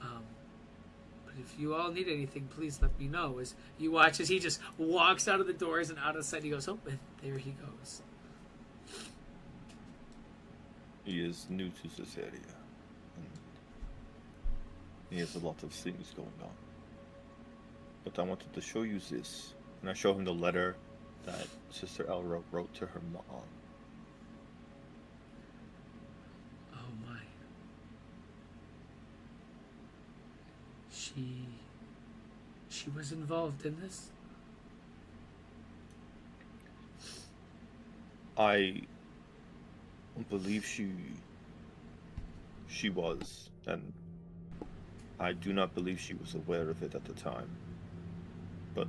But if you all need anything, please let me know. As you watch as he just walks out of the doors and out of sight, he goes, oh, and there he goes. He is new to this area. And he has a lot of things going on. But I wanted to show you this. And I show him the letter that Sister Elra wrote to her mom. Oh my. She was involved in this? I believe she was, and I do not believe she was aware of it at the time. But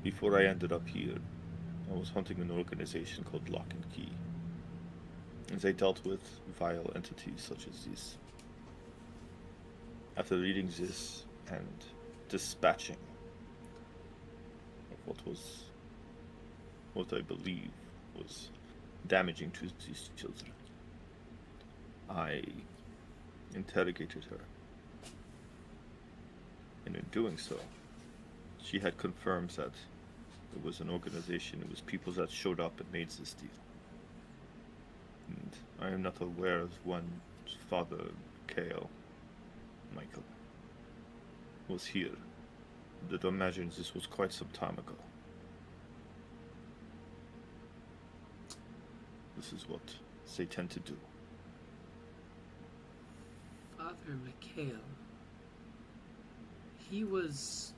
before I ended up here, I was hunting an organization called Lock and Key. And they dealt with vile entities such as this. After reading this and dispatching of what I believe was damaging to these children, I interrogated her. And in doing so, she had confirmed that it was an organization, it was people that showed up and made this deal. And I am not aware of when Father Michael, was here. But I imagine this was quite some time ago. This is what they tend to do. Father Mikhail. He was...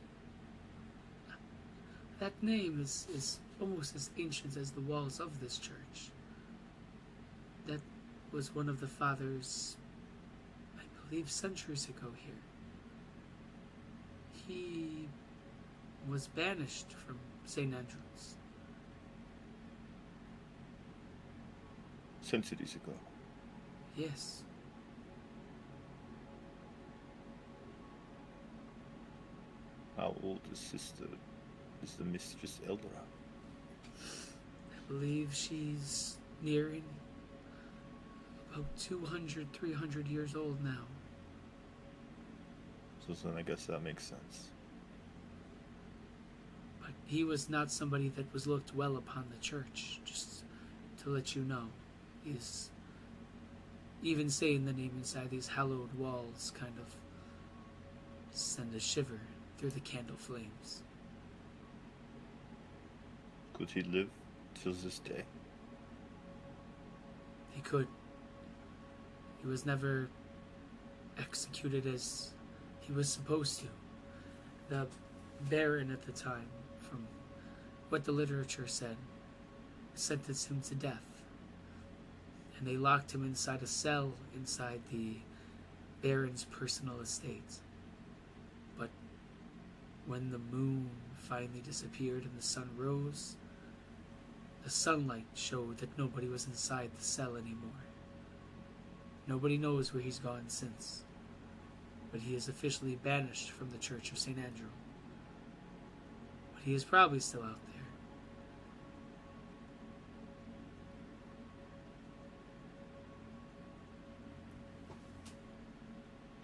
That name is almost as ancient as the walls of this church. That was one of the fathers, I believe, centuries ago here. He was banished from St. Andrews. Centuries ago. Yes. How old is the Mistress Eldra? I believe she's nearing about 200, 300 years old now. So then I guess that makes sense. But he was not somebody that was looked well upon the church, just to let you know. He's even saying the name inside these hallowed walls kind of send a shiver through the candle flames. Could he live till this day? He could. He was never executed as he was supposed to. The Baron at the time, from what the literature said, sentenced him to death. And they locked him inside a cell inside the Baron's personal estate. But when the moon finally disappeared and the sun rose, the sunlight showed that nobody was inside the cell anymore. Nobody knows where he's gone since, but he is officially banished from the Church of St. Andrew. But he is probably still out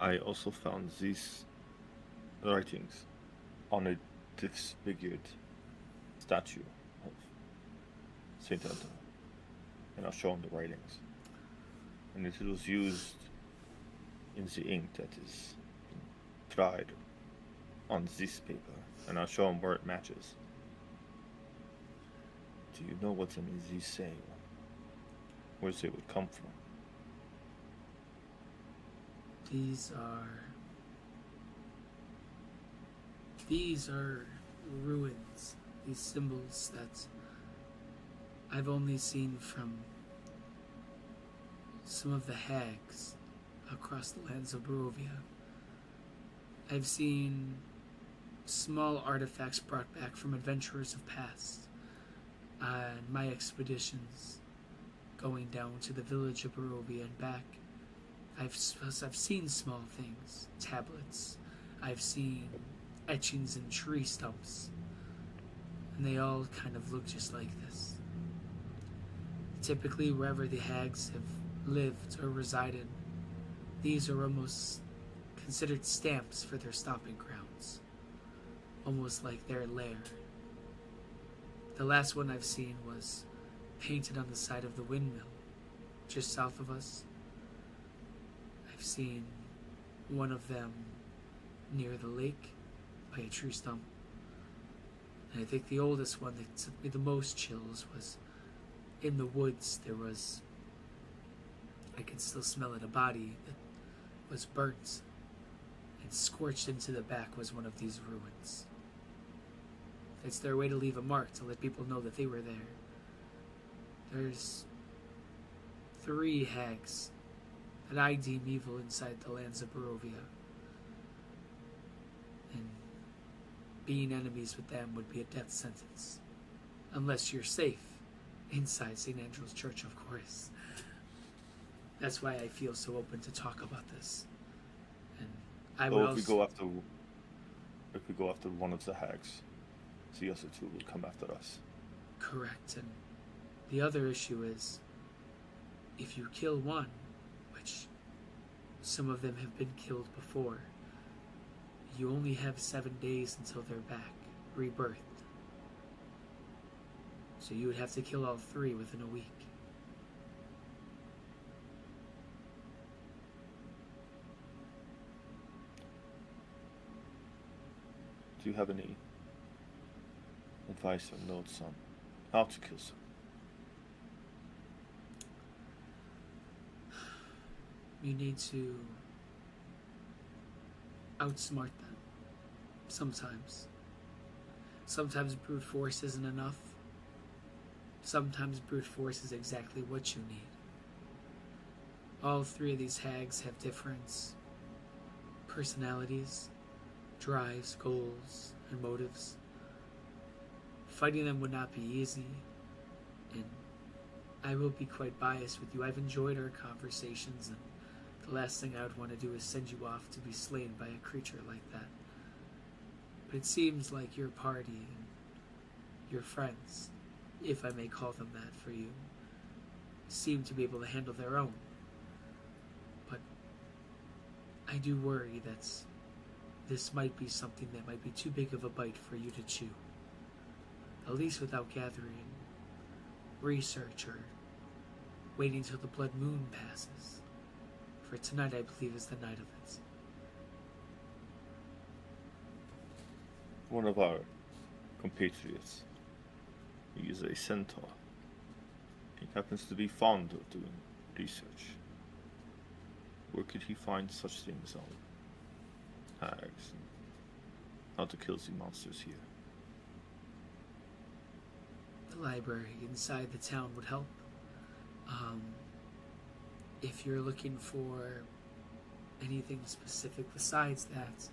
there. I also found these writings on a disfigured statue of Saint Elder, and I'll show him the writings. And it was used in the ink that is dried on this paper, and I'll show him where it matches. Do you know what any of these say? Where they would come from? These are ruins, these symbols that I've only seen from some of the hags across the lands of Barovia. I've seen small artifacts brought back from adventurers of past. On my expeditions going down to the village of Barovia and back, I've seen small things, tablets. I've seen etchings in tree stumps, and they all kind of look just like this. Typically, wherever the hags have lived or resided, these are almost considered stamps for their stomping grounds, almost like their lair. The last one I've seen was painted on the side of the windmill, just south of us. I've seen one of them near the lake by a tree stump. And I think the oldest one that took me the most chills was in the woods. There was, I could still smell it, a body that was burnt, and scorched into the back was one of these ruins. It's their way to leave a mark, to let people know that they were there. There's 3 hags that I deem evil inside the lands of Barovia. And being enemies with them would be a death sentence. Unless you're safe inside St. Andrew's Church, of course. That's why I feel so open to talk about this. And I would if we go after one of the hags, the other 2 will come after us. Correct. And the other issue is, if you kill one, which some of them have been killed before, you only have 7 days until they're back, rebirthed. So you would have to kill all 3 within a week. Do you have any advice or notes on how to kill some? You need to outsmart them. Sometimes. Sometimes brute force isn't enough. Sometimes brute force is exactly what you need. All 3 of these hags have different personalities, drives, goals, and motives. Fighting them would not be easy, and I will be quite biased with you. I've enjoyed our conversations, and the last thing I would want to do is send you off to be slain by a creature like that. But it seems like your party and your friends, if I may call them that for you, seem to be able to handle their own. But I do worry that this might be something that might be too big of a bite for you to chew. At least without gathering research or waiting till the blood moon passes. For tonight, I believe, is the night of it. One of our compatriots, he is a centaur. He happens to be fond of doing research. Where could he find such things on hags and how to kill the monsters here? The library inside the town would help. If you're looking for anything specific besides that,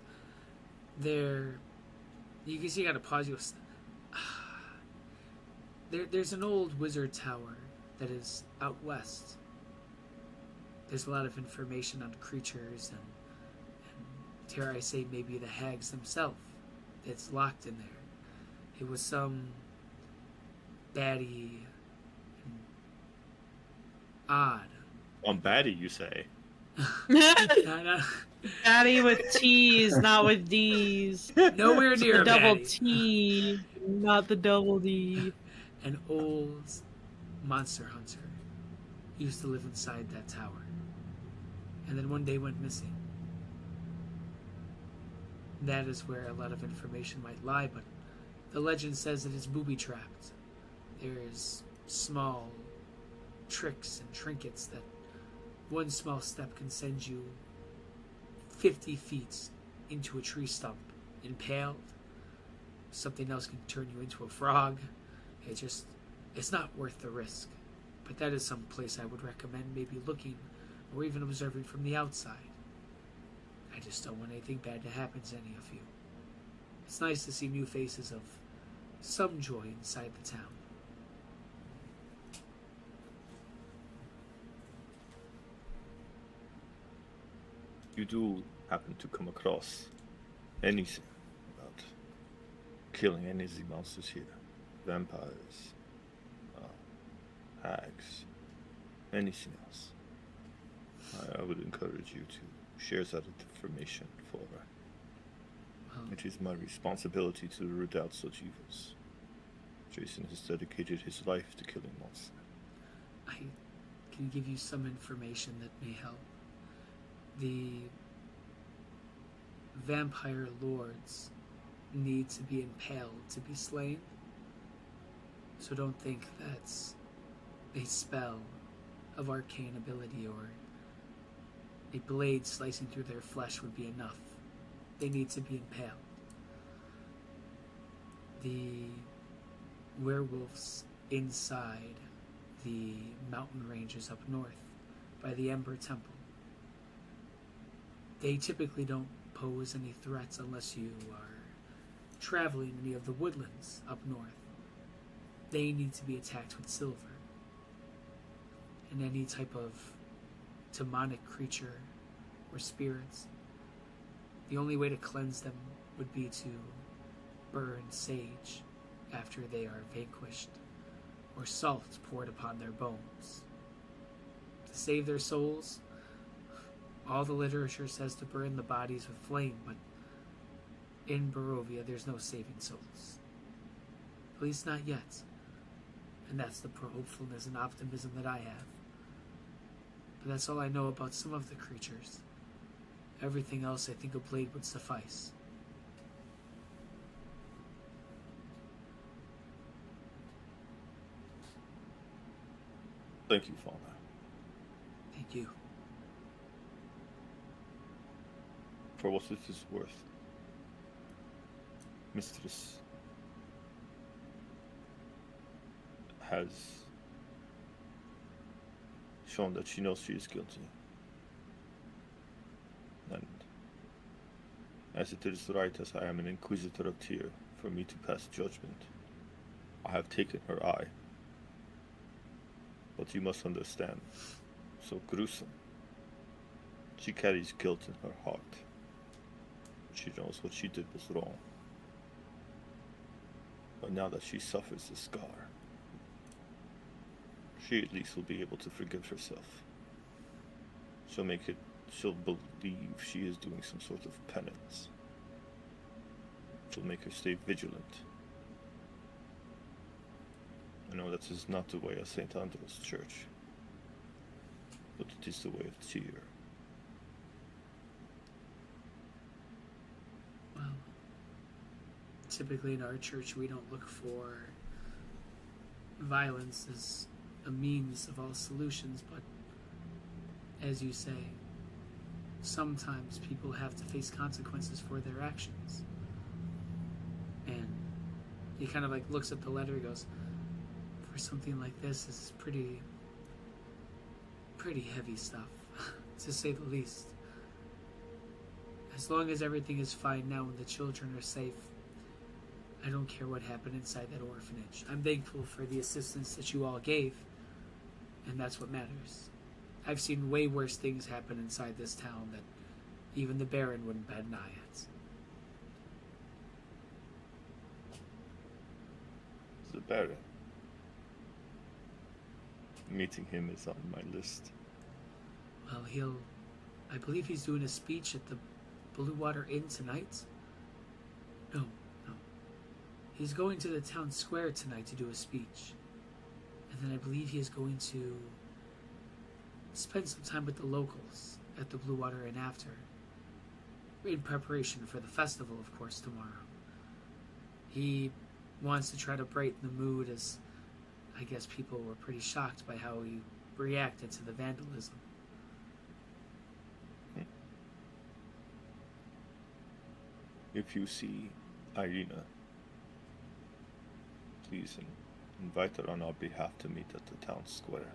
you can see you gotta pause. There's an old wizard tower that is out west. There's a lot of information on creatures and dare I say maybe the hags themselves that's locked in there. It was some baddie and odd. On baddie, you say? Daddy with T's, not with D's. Nowhere near The double baddie. T, not the double D. An old monster hunter used to live inside that tower, and then one day went missing. That is where a lot of information might lie, but the legend says it is booby-trapped. There's small tricks and trinkets that one small step can send you 50 feet into a tree stump, impaled. Something else can turn you into a frog. It's not worth the risk. But that is some place I would recommend maybe looking or even observing from the outside. I just don't want anything bad to happen to any of you. It's nice to see new faces of some joy inside the town. You do happen to come across anything about killing any of the monsters here? Vampires, hags, anything else? I would encourage you to share that information for her. It is my responsibility to root out such evils. Jason has dedicated his life to killing monsters. I can give you some information that may help. The vampire lords need to be impaled to be slain. So don't think that's a spell of arcane ability or a blade slicing through their flesh would be enough. They need to be impaled. The werewolves inside the mountain ranges up north by the Ember Temple, they typically don't pose any threats unless you are traveling any of the woodlands up north. They need to be attacked with silver. And any type of demonic creature or spirits, the only way to cleanse them would be to burn sage after they are vanquished, or salt poured upon their bones. To save their souls, all the literature says to burn the bodies with flame, but in Barovia there's no saving souls. At least not yet. And that's the hopefulness and optimism that I have. But that's all I know about some of the creatures. Everything else, I think a blade would suffice. Thank you, Father. Thank you. For what it is worth, Mistress has shown that she knows she is guilty. And as it is right, as I am an Inquisitor of Tyr, for me to pass judgment, I have taken her eye. But you must understand, so gruesome. She carries guilt in her heart. She knows what she did was wrong. But now that she suffers the scar, she at least will be able to forgive herself. She'll believe she is doing some sort of penance. She'll make her stay vigilant. I know that is not the way of St. Andrew's Church, but it is the way of Tyr. Well, typically in our church we don't look for violence as a means of all solutions, but as you say, sometimes people have to face consequences for their actions. And he kind of like looks at the letter and goes, for something like this is pretty heavy stuff, to say the least. As long as everything is fine now and the children are safe, I don't care what happened inside that orphanage. I'm thankful for the assistance that you all gave, and that's what matters. I've seen way worse things happen inside this town that even the Baron wouldn't bat an eye at. The Baron. Meeting him is on my list. Well, I believe he's doing a speech at the Blue Water Inn tonight. No. He's going to the town square tonight to do a speech. And then I believe he is going to spend some time with the locals at the Blue Water Inn after, in preparation for the festival, of course, tomorrow. He wants to try to brighten the mood, as I guess people were pretty shocked by how he reacted to the vandalism. If you see Irina, please invite her on our behalf to meet at the town square.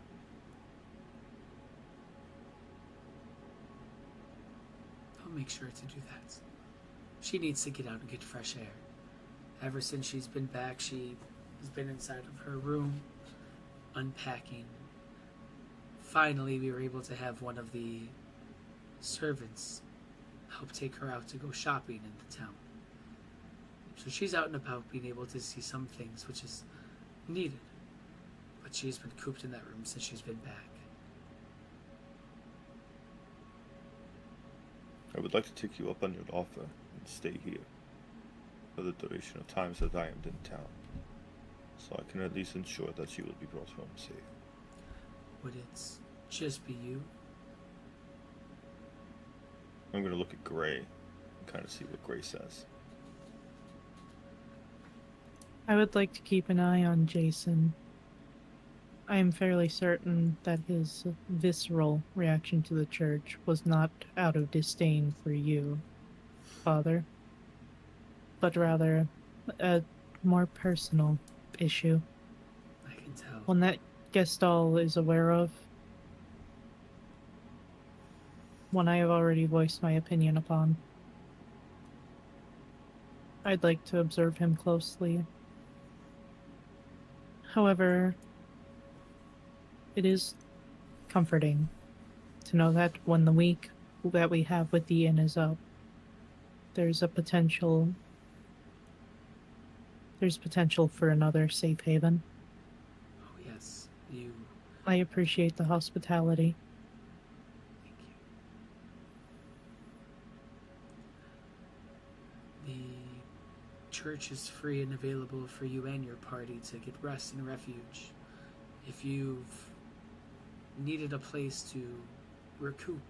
I'll make sure to do that. She needs to get out and get fresh air. Ever since she's been back, she has been inside of her room, unpacking. Finally, we were able to have one of the servants help take her out to go shopping in the town. So she's out and about, being able to see some things, which is needed. But she's been cooped in that room since she's been back. I would like to take you up on your offer and stay here for the duration of times that I am in town, so I can at least ensure that you will be brought home safe. Would it just be you? I'm going to look at Gray and kind of see what Gray says. I would like to keep an eye on Jason. I am fairly certain that his visceral reaction to the church was not out of disdain for you, Father, but rather a more personal issue. I can tell. One that Gestalt is aware of. One I have already voiced my opinion upon. I'd like to observe him closely. However, it is comforting to know that when the week that we have with the inn is up, there's potential for another safe haven. Oh yes, you. I appreciate the hospitality. Thank you. The church is free and available for you and your party to get rest and refuge. If you've needed a place to recoup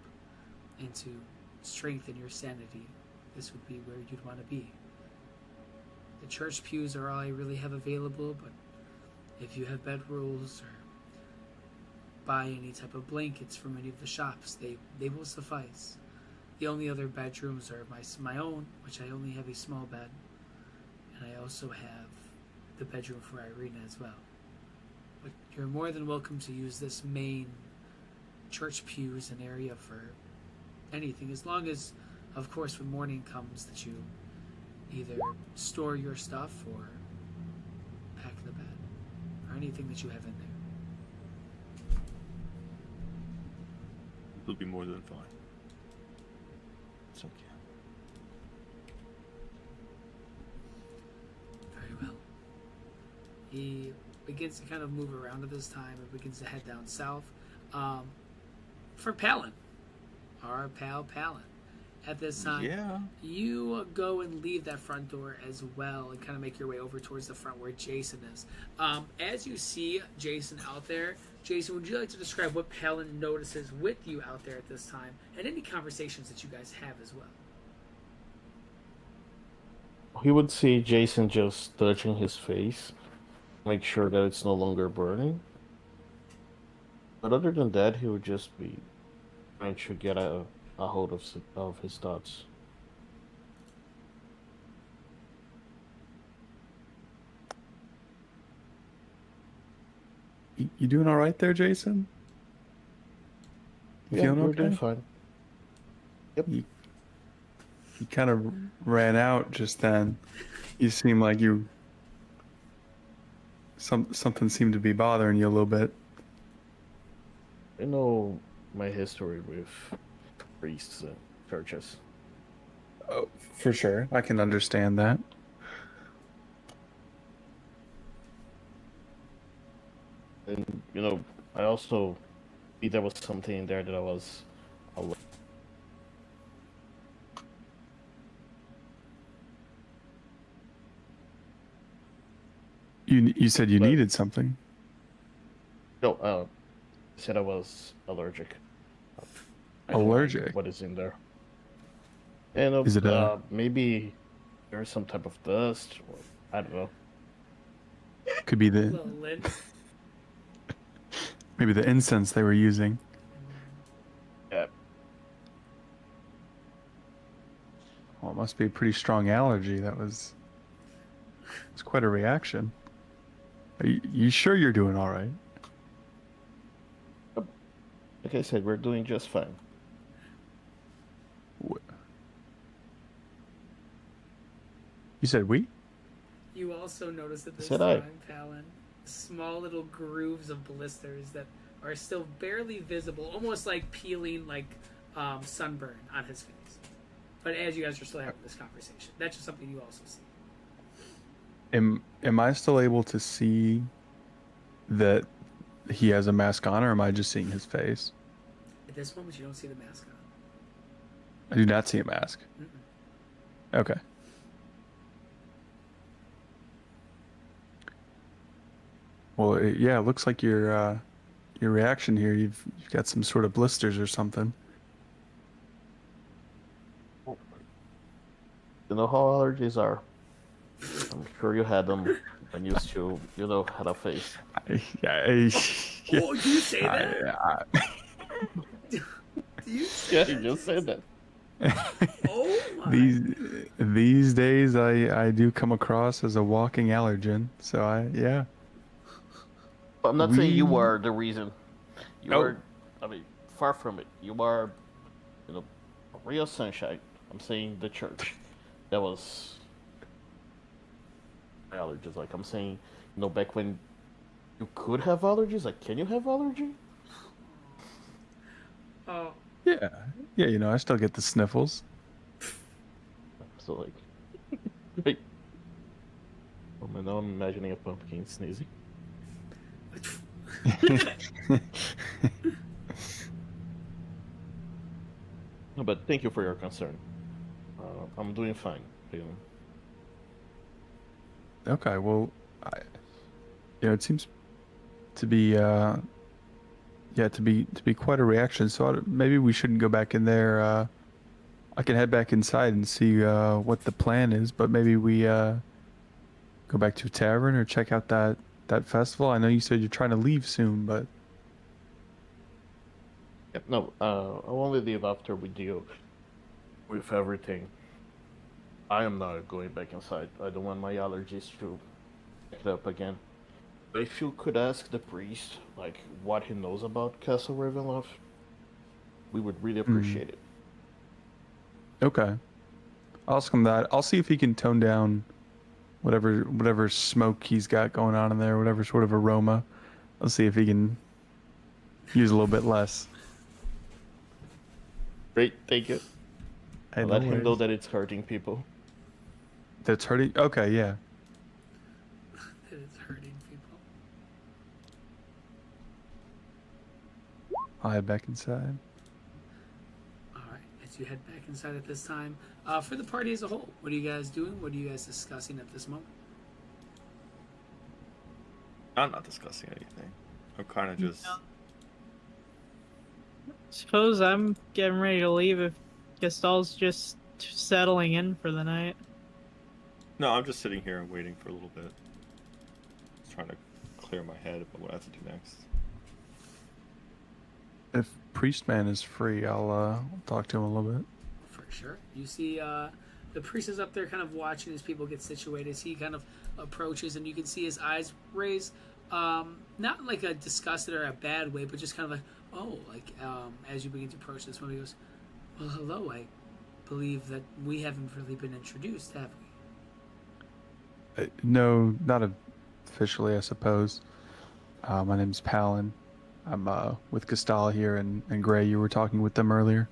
and to strengthen your sanity, this would be where you'd want to be. The church pews are all I really have available, but if you have bedrolls or buy any type of blankets from any of the shops, they will suffice. The only other bedrooms are my own, which I only have a small bed, and I also have the bedroom for Irina as well. But you're more than welcome to use this main church pew as an area for anything, as long as, of course, when morning comes, that you either store your stuff or pack the bed, or anything that you have in there. It'll be more than fine. It's okay. Very well. He begins to kind of move around at this time and begins to head down south. For Palin, our pal Palin. At this time, Yeah. you go and leave that front door as well and kind of make your way over towards the front where Jason is. As you see Jason out there, Jason, would you like to describe what Palin notices with you out there at this time and any conversations that you guys have as well? He would see Jason just touching his face, make sure that it's no longer burning. But other than that, he would just be trying to get a hold of his thoughts. You doing all right there, Jason? You feeling we're okay? doing fine. Yep. You kind of ran out just then. You seem like something seemed to be bothering you a little bit. I know my history with priests and churches. Oh, for sure. I can understand that. And, I also, there was something in there that I was aware. You said you But- needed something. No, I said I was allergic. I don't like Allergic? what is in there? And Is it maybe there's some type of dust, or I don't know. Could be the Little lint. maybe the incense they were using. Yeah, Well, it must be a pretty strong allergy. It's quite a reaction. Are you sure you're doing all right? like I said, we're doing just fine. You said we? You also notice at this Said I. time, Palin, small little grooves of blisters that are still barely visible, almost like peeling like sunburn on his face. But as you guys are still having this conversation, that's just something you also see. Am I still able to see that he has a mask on, or am I just seeing his face? At this moment, you don't see the mask on. I do not see a mask. Mm-mm. Okay. Well, yeah, it looks like your reaction here. You've got some sort of blisters or something. You know how allergies are. I'm sure you had them when you still, had a face. Oh, you say that? Do you say Yeah, that? you just said that. Oh my! These days, I do come across as a walking allergen. So yeah. But I'm not saying you We are the reason. You Oh. are, I mean, far from it. You are, a real sunshine. I'm saying the church. That was allergies. Like I'm saying, back when you could have allergies. Like, can you have allergy? Oh, Yeah. I still get the sniffles. So like, like, oh man, now I'm imagining a pumpkin sneezing. No, but thank you for your concern. I'm doing fine. Okay, well, it seems to be to be quite a reaction. So maybe we shouldn't go back in there. I can head back inside and see what the plan is, but maybe we go back to a tavern or check out that festival. I know you said you're trying to leave soon, but Yep, no, I'll only leave after we deal with everything. I am not going back inside. I don't want my allergies to pick it up again. If you could ask the priest, like, what he knows about Castle Ravenloft, we would really appreciate it. okay. I'll ask him that. I'll see if he can tone down whatever smoke he's got going on in there, whatever sort of aroma. I'll see if he can use a little bit less. Great, thank you. Hey, Let no him know worries. that it's hurting people. That's hurting. Okay, yeah. it is hurting people. I'll head back inside. All right, as you head back inside at this time, for the party as a whole, what are you guys doing? What are you guys discussing at this moment? I'm not discussing anything. I'm kind of just. Suppose I'm getting ready to leave if Gestal's just settling in for the night. No, I'm just sitting here and waiting for a little bit. Just trying to clear my head about what I have to do next. If Priestman is free, I'll talk to him a little bit. For sure. You see the priest is up there kind of watching as people get situated. As he kind of approaches, and you can see his eyes raise, not like a disgusted or a bad way, but just kind of like, oh, like as you begin to approach this one, he goes, well, hello, I believe that we haven't really been introduced, have we? No, not officially, I suppose. My name's Palin. I'm with Gestal here, and Gray. You were talking with them earlier.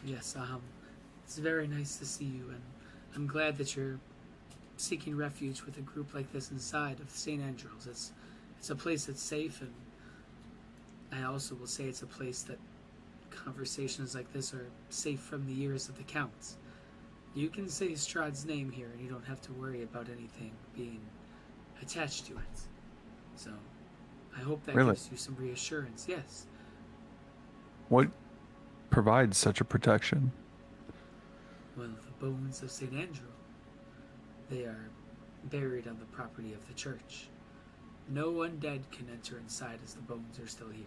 Yes, it's very nice to see you, and I'm glad that you're seeking refuge with a group like this inside of St. Andrew's. It's a place that's safe, and I also will say it's a place that conversations like this are safe from the ears of the counts. You can say Strahd's name here, and you don't have to worry about anything being attached to it. So, I hope that Really? gives you some reassurance. Yes. What provides such a protection? Well, the bones of St. Andrew, they are buried on the property of the church. No undead can enter inside as the bones are still here.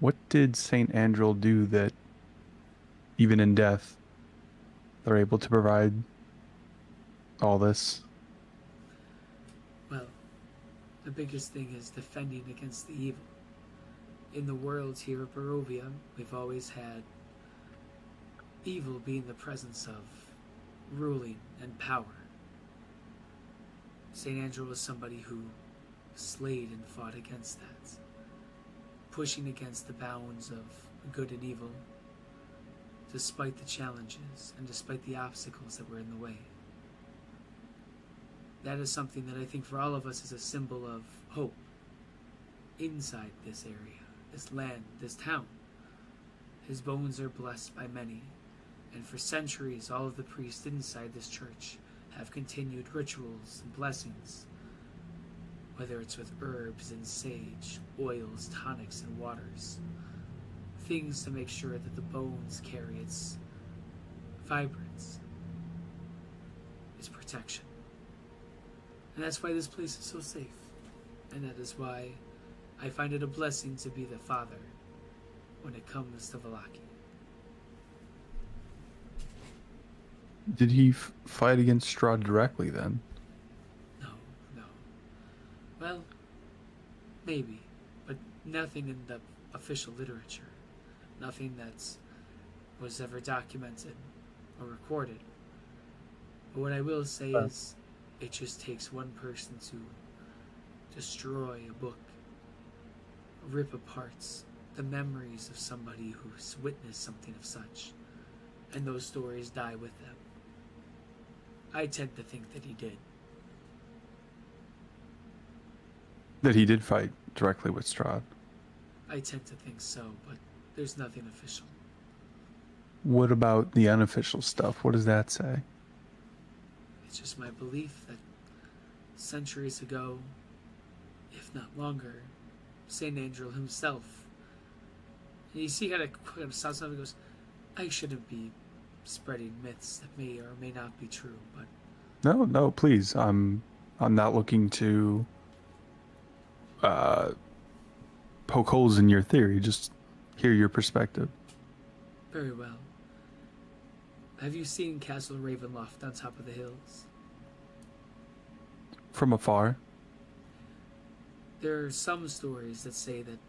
What did Saint Andrew do that, even in death, they're able to provide all this? Well, the biggest thing is defending against the evil. In the worlds here at Barovia, we've always had evil being the presence of ruling and power. St. Andrew was somebody who slayed and fought against that, pushing against the bounds of good and evil, despite the challenges and despite the obstacles that were in the way. That is something that I think for all of us is a symbol of hope inside this area, this land, this town. His bones are blessed by many, and for centuries all of the priests inside this church have continued rituals and blessings, whether it's with herbs and sage, oils, tonics, and waters, things to make sure that the bones carry its vibrance, its protection. And that's why this place is so safe, and that is why I find it a blessing to be the father when it comes to Vallaki. Did he fight against Strahd directly then? No. Well, maybe, but nothing in the official literature. Nothing that was ever documented or recorded. But what I will say is, it just takes one person to destroy a book, rip apart the memories of somebody who's witnessed something of such, and those stories die with them. I tend to think that he did. That he did fight directly with Strahd? I tend to think so, but there's nothing official. What about the unofficial stuff? What does that say? It's just my belief that centuries ago, if not longer, St. Andrew himself, and you see how it kind of sounds like he goes, I shouldn't be spreading myths that may or may not be true, but No, please. I'm not looking to poke holes in your theory. Just hear your perspective. very well. Have you seen Castle Ravenloft on top of the hills? From afar? There are some stories that say that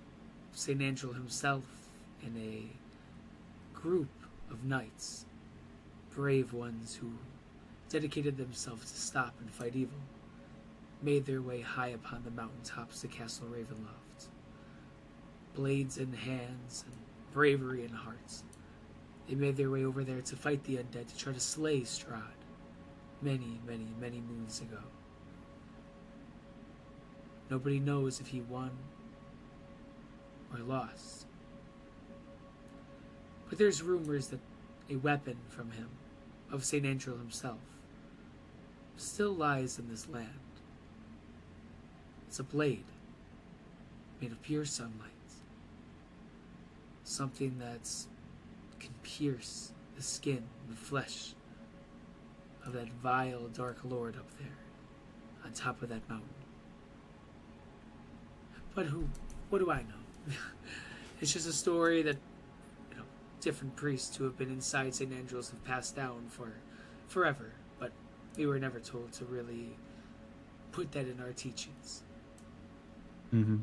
St. Andrew himself and a group of knights, brave ones who dedicated themselves to stop and fight evil, made their way high upon the mountaintops to Castle Ravenloft. Blades in hands and bravery in hearts. They made their way over there to fight the undead, to try to slay Strahd many, many, many moons ago. Nobody knows if he won or lost. But there's rumors that a weapon from him, of St. Andrew himself, still lies in this land. It's a blade made of pure sunlight. Something that can pierce the skin and flesh of that vile dark lord up there on top of that mountain. But what do I know? It's just a story that, different priests who have been inside St. Andrew's have passed down for forever, but we were never told to really put that in our teachings. Mm-hmm.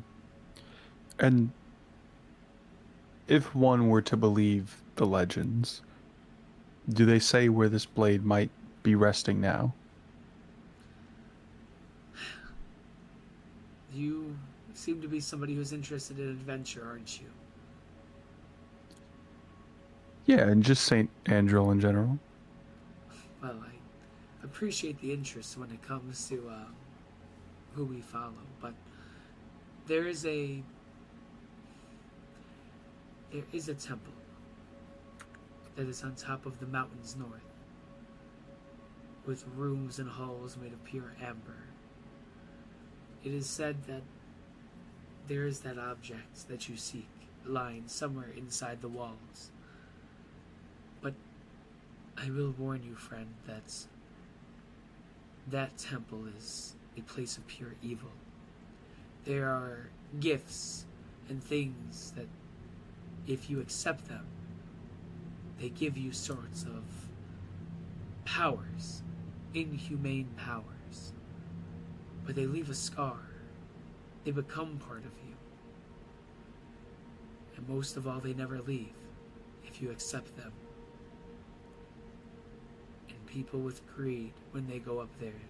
And if one were to believe the legends, do they say where this blade might be resting now? You seem to be somebody who's interested in adventure, aren't you? Yeah, and just St. Andrew in general. Well, I appreciate the interest when it comes to who we follow, but there is a temple that is on top of the mountains north, with rooms and halls made of pure amber. It is said that there is that object that you seek lying somewhere inside the walls. But I will warn you, friend, that temple is a place of pure evil. There are gifts and things that, if you accept them, they give you sorts of powers, inhumane powers. But they leave a scar. They become part of you. And most of all, they never leave if you accept them. people with greed, when they go up there,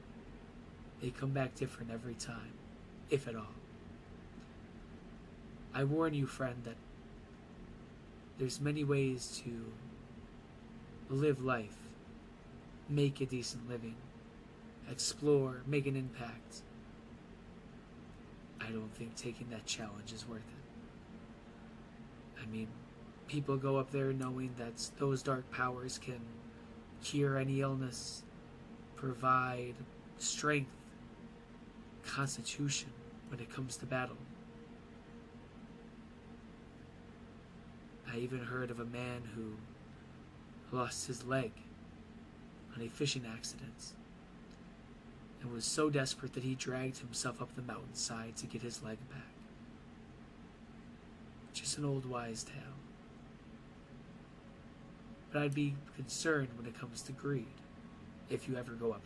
they come back different every time, if at all. I warn you, friend, that there's many ways to live life, make a decent living, explore, make an impact. I don't think taking that challenge is worth it. I mean, people go up there knowing that those dark powers can cure any illness, provide strength, constitution when it comes to battle. I even heard of a man who lost his leg on a fishing accident and was so desperate that he dragged himself up the mountainside to get his leg back. Just an old wise tale. But I'd be concerned when it comes to greed if you ever go up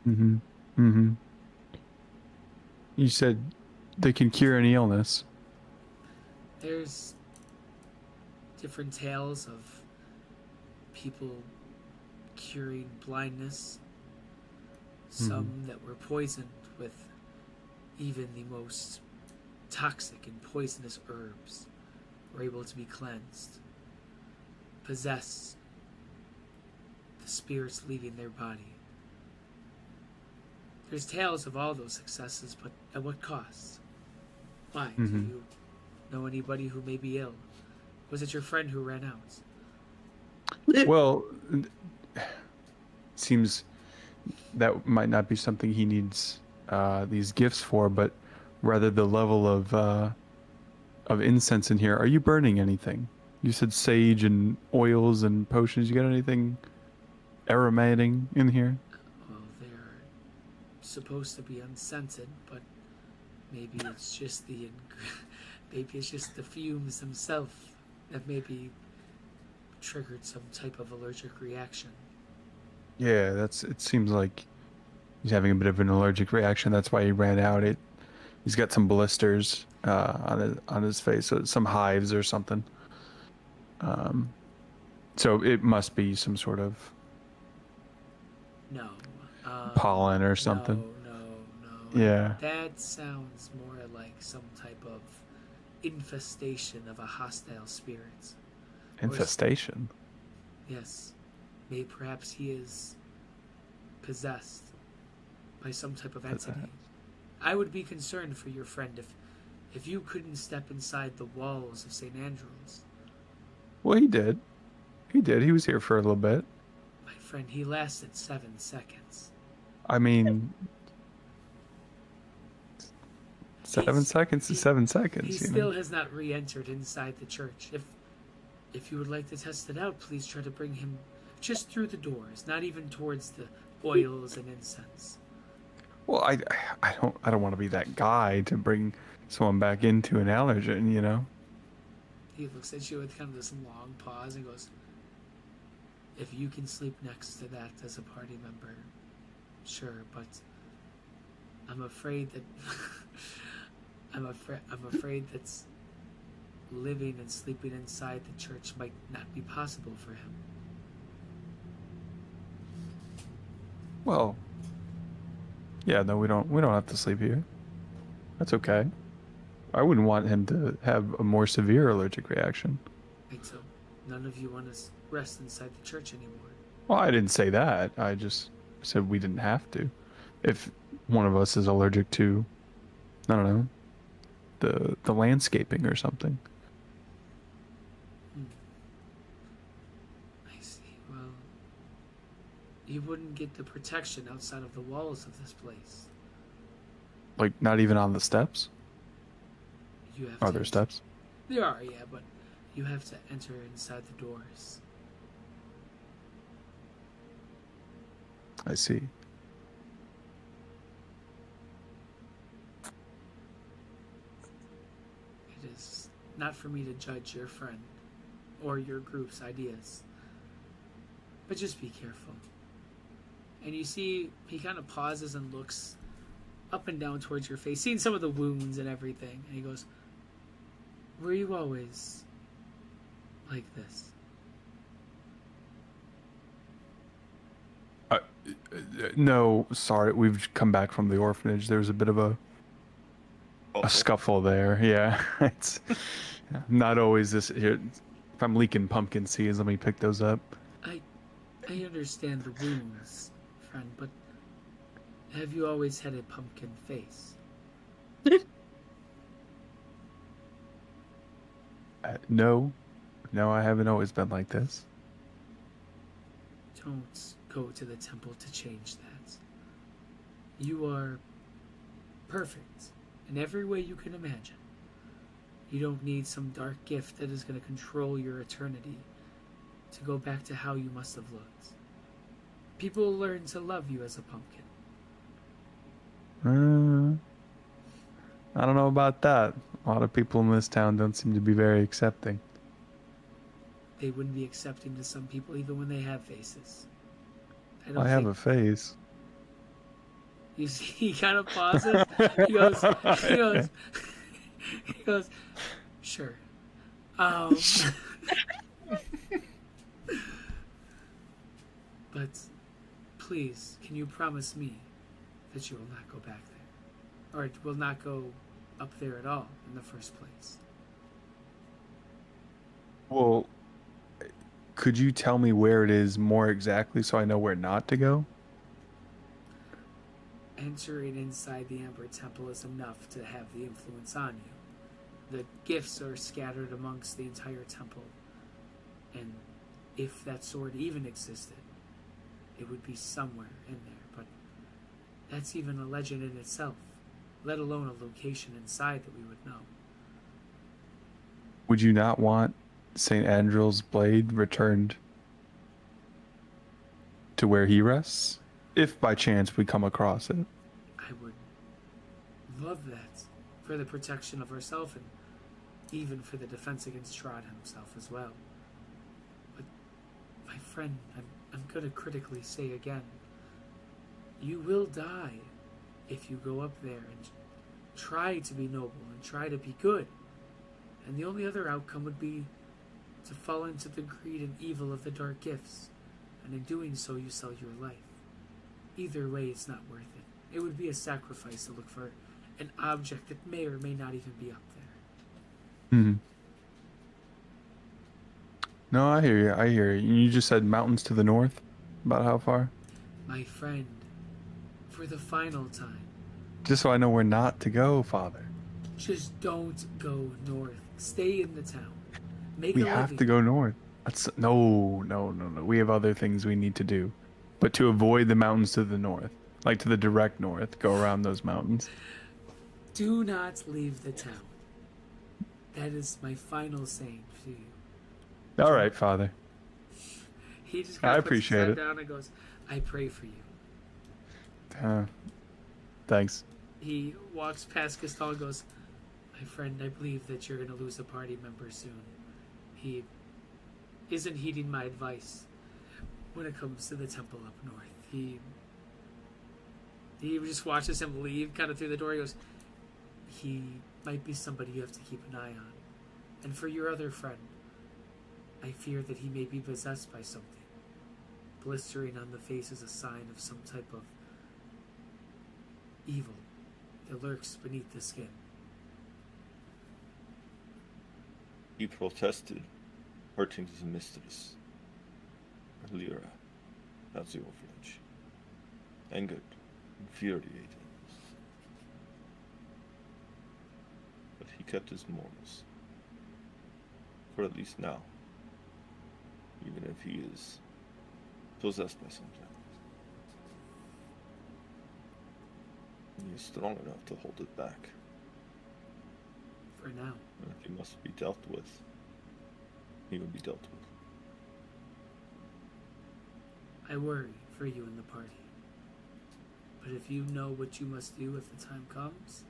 there. Mm-hmm. Mm-hmm. You said they can cure any illness. There's different tales of people curing blindness, some that were poisoned with even the most toxic and poisonous herbs were able to be cleansed, possessed, the spirits leaving their body. There's tales of all those successes, but at what cost? Why? Do you know anybody who may be ill? Was it your friend who ran out? Well, seems that might not be something he needs these gifts for, but rather the level of incense in here. Are you burning anything? You said sage and oils and potions. You got anything aromating in here? Well, they're supposed to be unscented, but maybe it's just the fumes themselves that maybe triggered some type of allergic reaction. Yeah, it seems like he's having a bit of an allergic reaction. That's why he ran out. He's got some blisters on his face, so some hives or something. So it must be some sort of No. pollen or something. No. Yeah. That sounds more like some type of infestation of a hostile spirit. Infestation. Yes. Maybe perhaps he is possessed by some type of entity. I would be concerned for your friend if you couldn't step inside the walls of St. Andrew's. Well, he did. He was here for a little bit. My friend, he lasted 7 seconds. I mean, 7 seconds is 7 seconds. He you still know? has not re-entered inside the church. If you would like to test it out, please try to bring him just through the doors, not even towards the oils and incense. Well, I don't want to be that guy to bring someone back into an allergen, you know. He looks at you with kind of this long pause and goes, "If you can sleep next to that as a party member, sure, but I'm afraid that I'm afraid that living and sleeping inside the church might not be possible for him." Well, yeah, no, we don't have to sleep here. That's okay. I wouldn't want him to have a more severe allergic reaction. Right, so none of you want to rest inside the church anymore. Well, I didn't say that. I just said we didn't have to. If one of us is allergic to, I don't know, the landscaping or something. I see. Well, you wouldn't get the protection outside of the walls of this place. Like, not even on the steps? You have Are to there steps? There are, yeah, but you have to enter inside the doors. I see. It is not for me to judge your friend or your group's ideas, but just be careful. And you see, he kind of pauses and looks up and down towards your face, seeing some of the wounds and everything, and he goes, "Were you always like this?" No, sorry, we've come back from the orphanage. There was a bit of a Oh, scuffle there. Yeah, it's not always this. Here, if I'm leaking pumpkin seeds, let me pick those up. I understand the wounds, friend, but have you always had a pumpkin face? No, no, I haven't always been like this. Don't go to the temple to change that. You are perfect in every way you can imagine. You don't need some dark gift that is going to control your eternity to go back to how you must have looked. People will learn to love you as a pumpkin. I don't know about that. A lot of people in this town don't seem to be very accepting. They wouldn't be accepting to some people even when they have faces. I have a face. You see, he kind of pauses. He goes, he goes, he goes, sure. But please, can you promise me that you will not go back there? Or will not go up there at all in the first place? Well, could you tell me where it is more exactly so I know where not to go? Entering inside the Amber Temple is enough to have the influence on you. The gifts are scattered amongst the entire temple, and if that sword even existed, it would be somewhere in there, but that's even a legend in itself, let alone a location inside that we would know. Would you not want St. Andrew's blade returned to where he rests? If by chance we come across it. I would love that for the protection of ourselves and even for the defense against Strahd himself as well. But, my friend, I'm going to critically say again, you will die if you go up there and try to be noble and try to be good. And the only other outcome would be to fall into the greed and evil of the dark gifts. And in doing so, you sell your life. Either way, it's not worth it. It would be a sacrifice to look for an object that may or may not even be up there. Hmm. No, I hear you. I hear you. You just said mountains to the north? About how far? My friend, for the final time, Just so I know where not to go, Father. just don't go north. Stay in the town. Make We a have living. to go north. That's no. We have other things we need to do. But to avoid the mountains to the north, like to the direct north, go around those mountains. Do not leave the town. That is my final saying to you. All right, Father. He just I kind of puts his appreciate head it. down and goes, I pray for you. Thanks. He walks past Gaston and goes, my friend, I believe that you're going to lose a party member soon. He isn't heeding my advice when it comes to the temple up north. He just watches him leave kind of through the door. He goes, he might be somebody you have to keep an eye on. And for your other friend, I fear that he may be possessed by something. Blistering on the face is a sign of some type of evil that lurks beneath the skin. He protested, hurting his mistress, Lyra, at the orphanage. Angered, infuriated. But he kept his morals. For at least now. Even if he is possessed by something. He is strong enough to hold it back. For now. And if he must be dealt with, he will be dealt with. I worry for you and the party. But if you know what you must do if the time comes,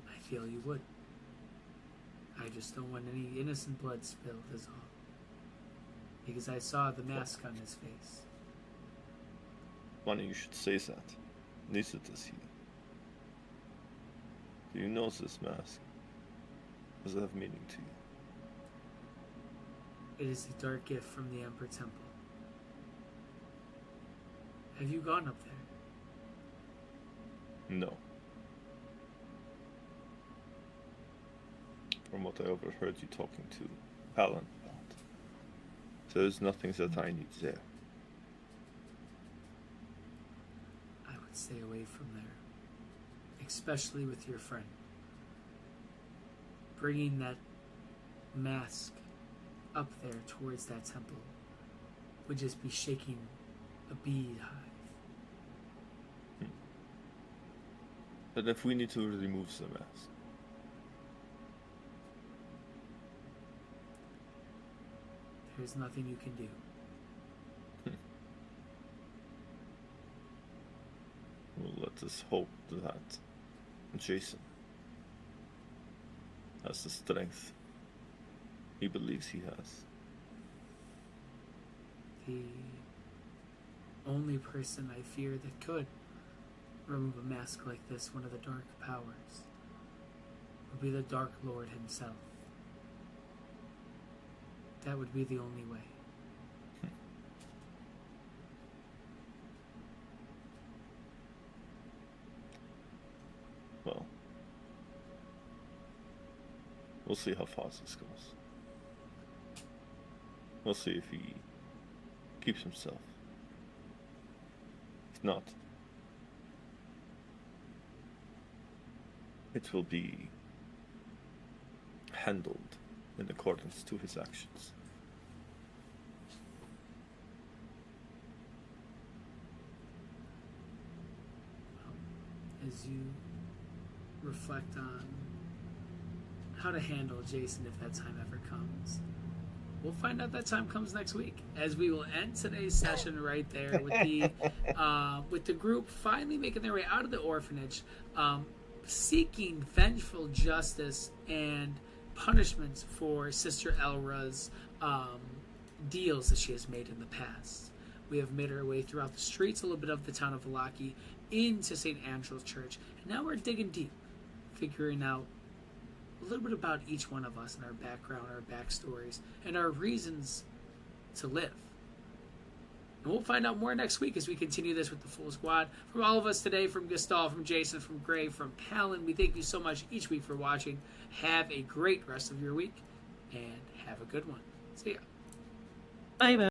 I feel you would. I just don't want any innocent blood spilled is all. Because I saw the mask on his face. Funny you should say that. Neither does he. Do you know this mask? Does it have meaning to you? It is a dark gift from the Emperor Temple. Have you gone up there? No. From what I overheard you talking to Palin about, there's nothing that I need there. I would stay away from there, especially with your friend. Bringing that mask up there towards that temple would just be shaking a beehive. But if we need to remove the mask, There's nothing you can do. well, let us hope that Jason has the strength he believes he has. The only person I fear that could remove a mask like this, one of the dark powers, would be the Dark Lord himself. That would be the only way. Well, we'll see how far this goes. We'll see if he keeps himself. If not, it will be handled in accordance to his actions. As you reflect on how to handle Jason if that time ever comes, we'll find out that time comes next week, as we will end today's session right there with the group finally making their way out of the orphanage, seeking vengeful justice and punishments for Sister Elra's deals that she has made in the past. We have made our way throughout the streets a little bit of the town of Valaki into St. Andrew's Church, and now we're digging deep, figuring out a little bit about each one of us and our background, our backstories, and our reasons to live. And we'll find out more next week as we continue this with the full squad. From all of us today, from Gustav, from Jason, from Gray, from Palin, we thank you so much each week for watching. Have a great rest of your week, and have a good one. See ya. Bye bye.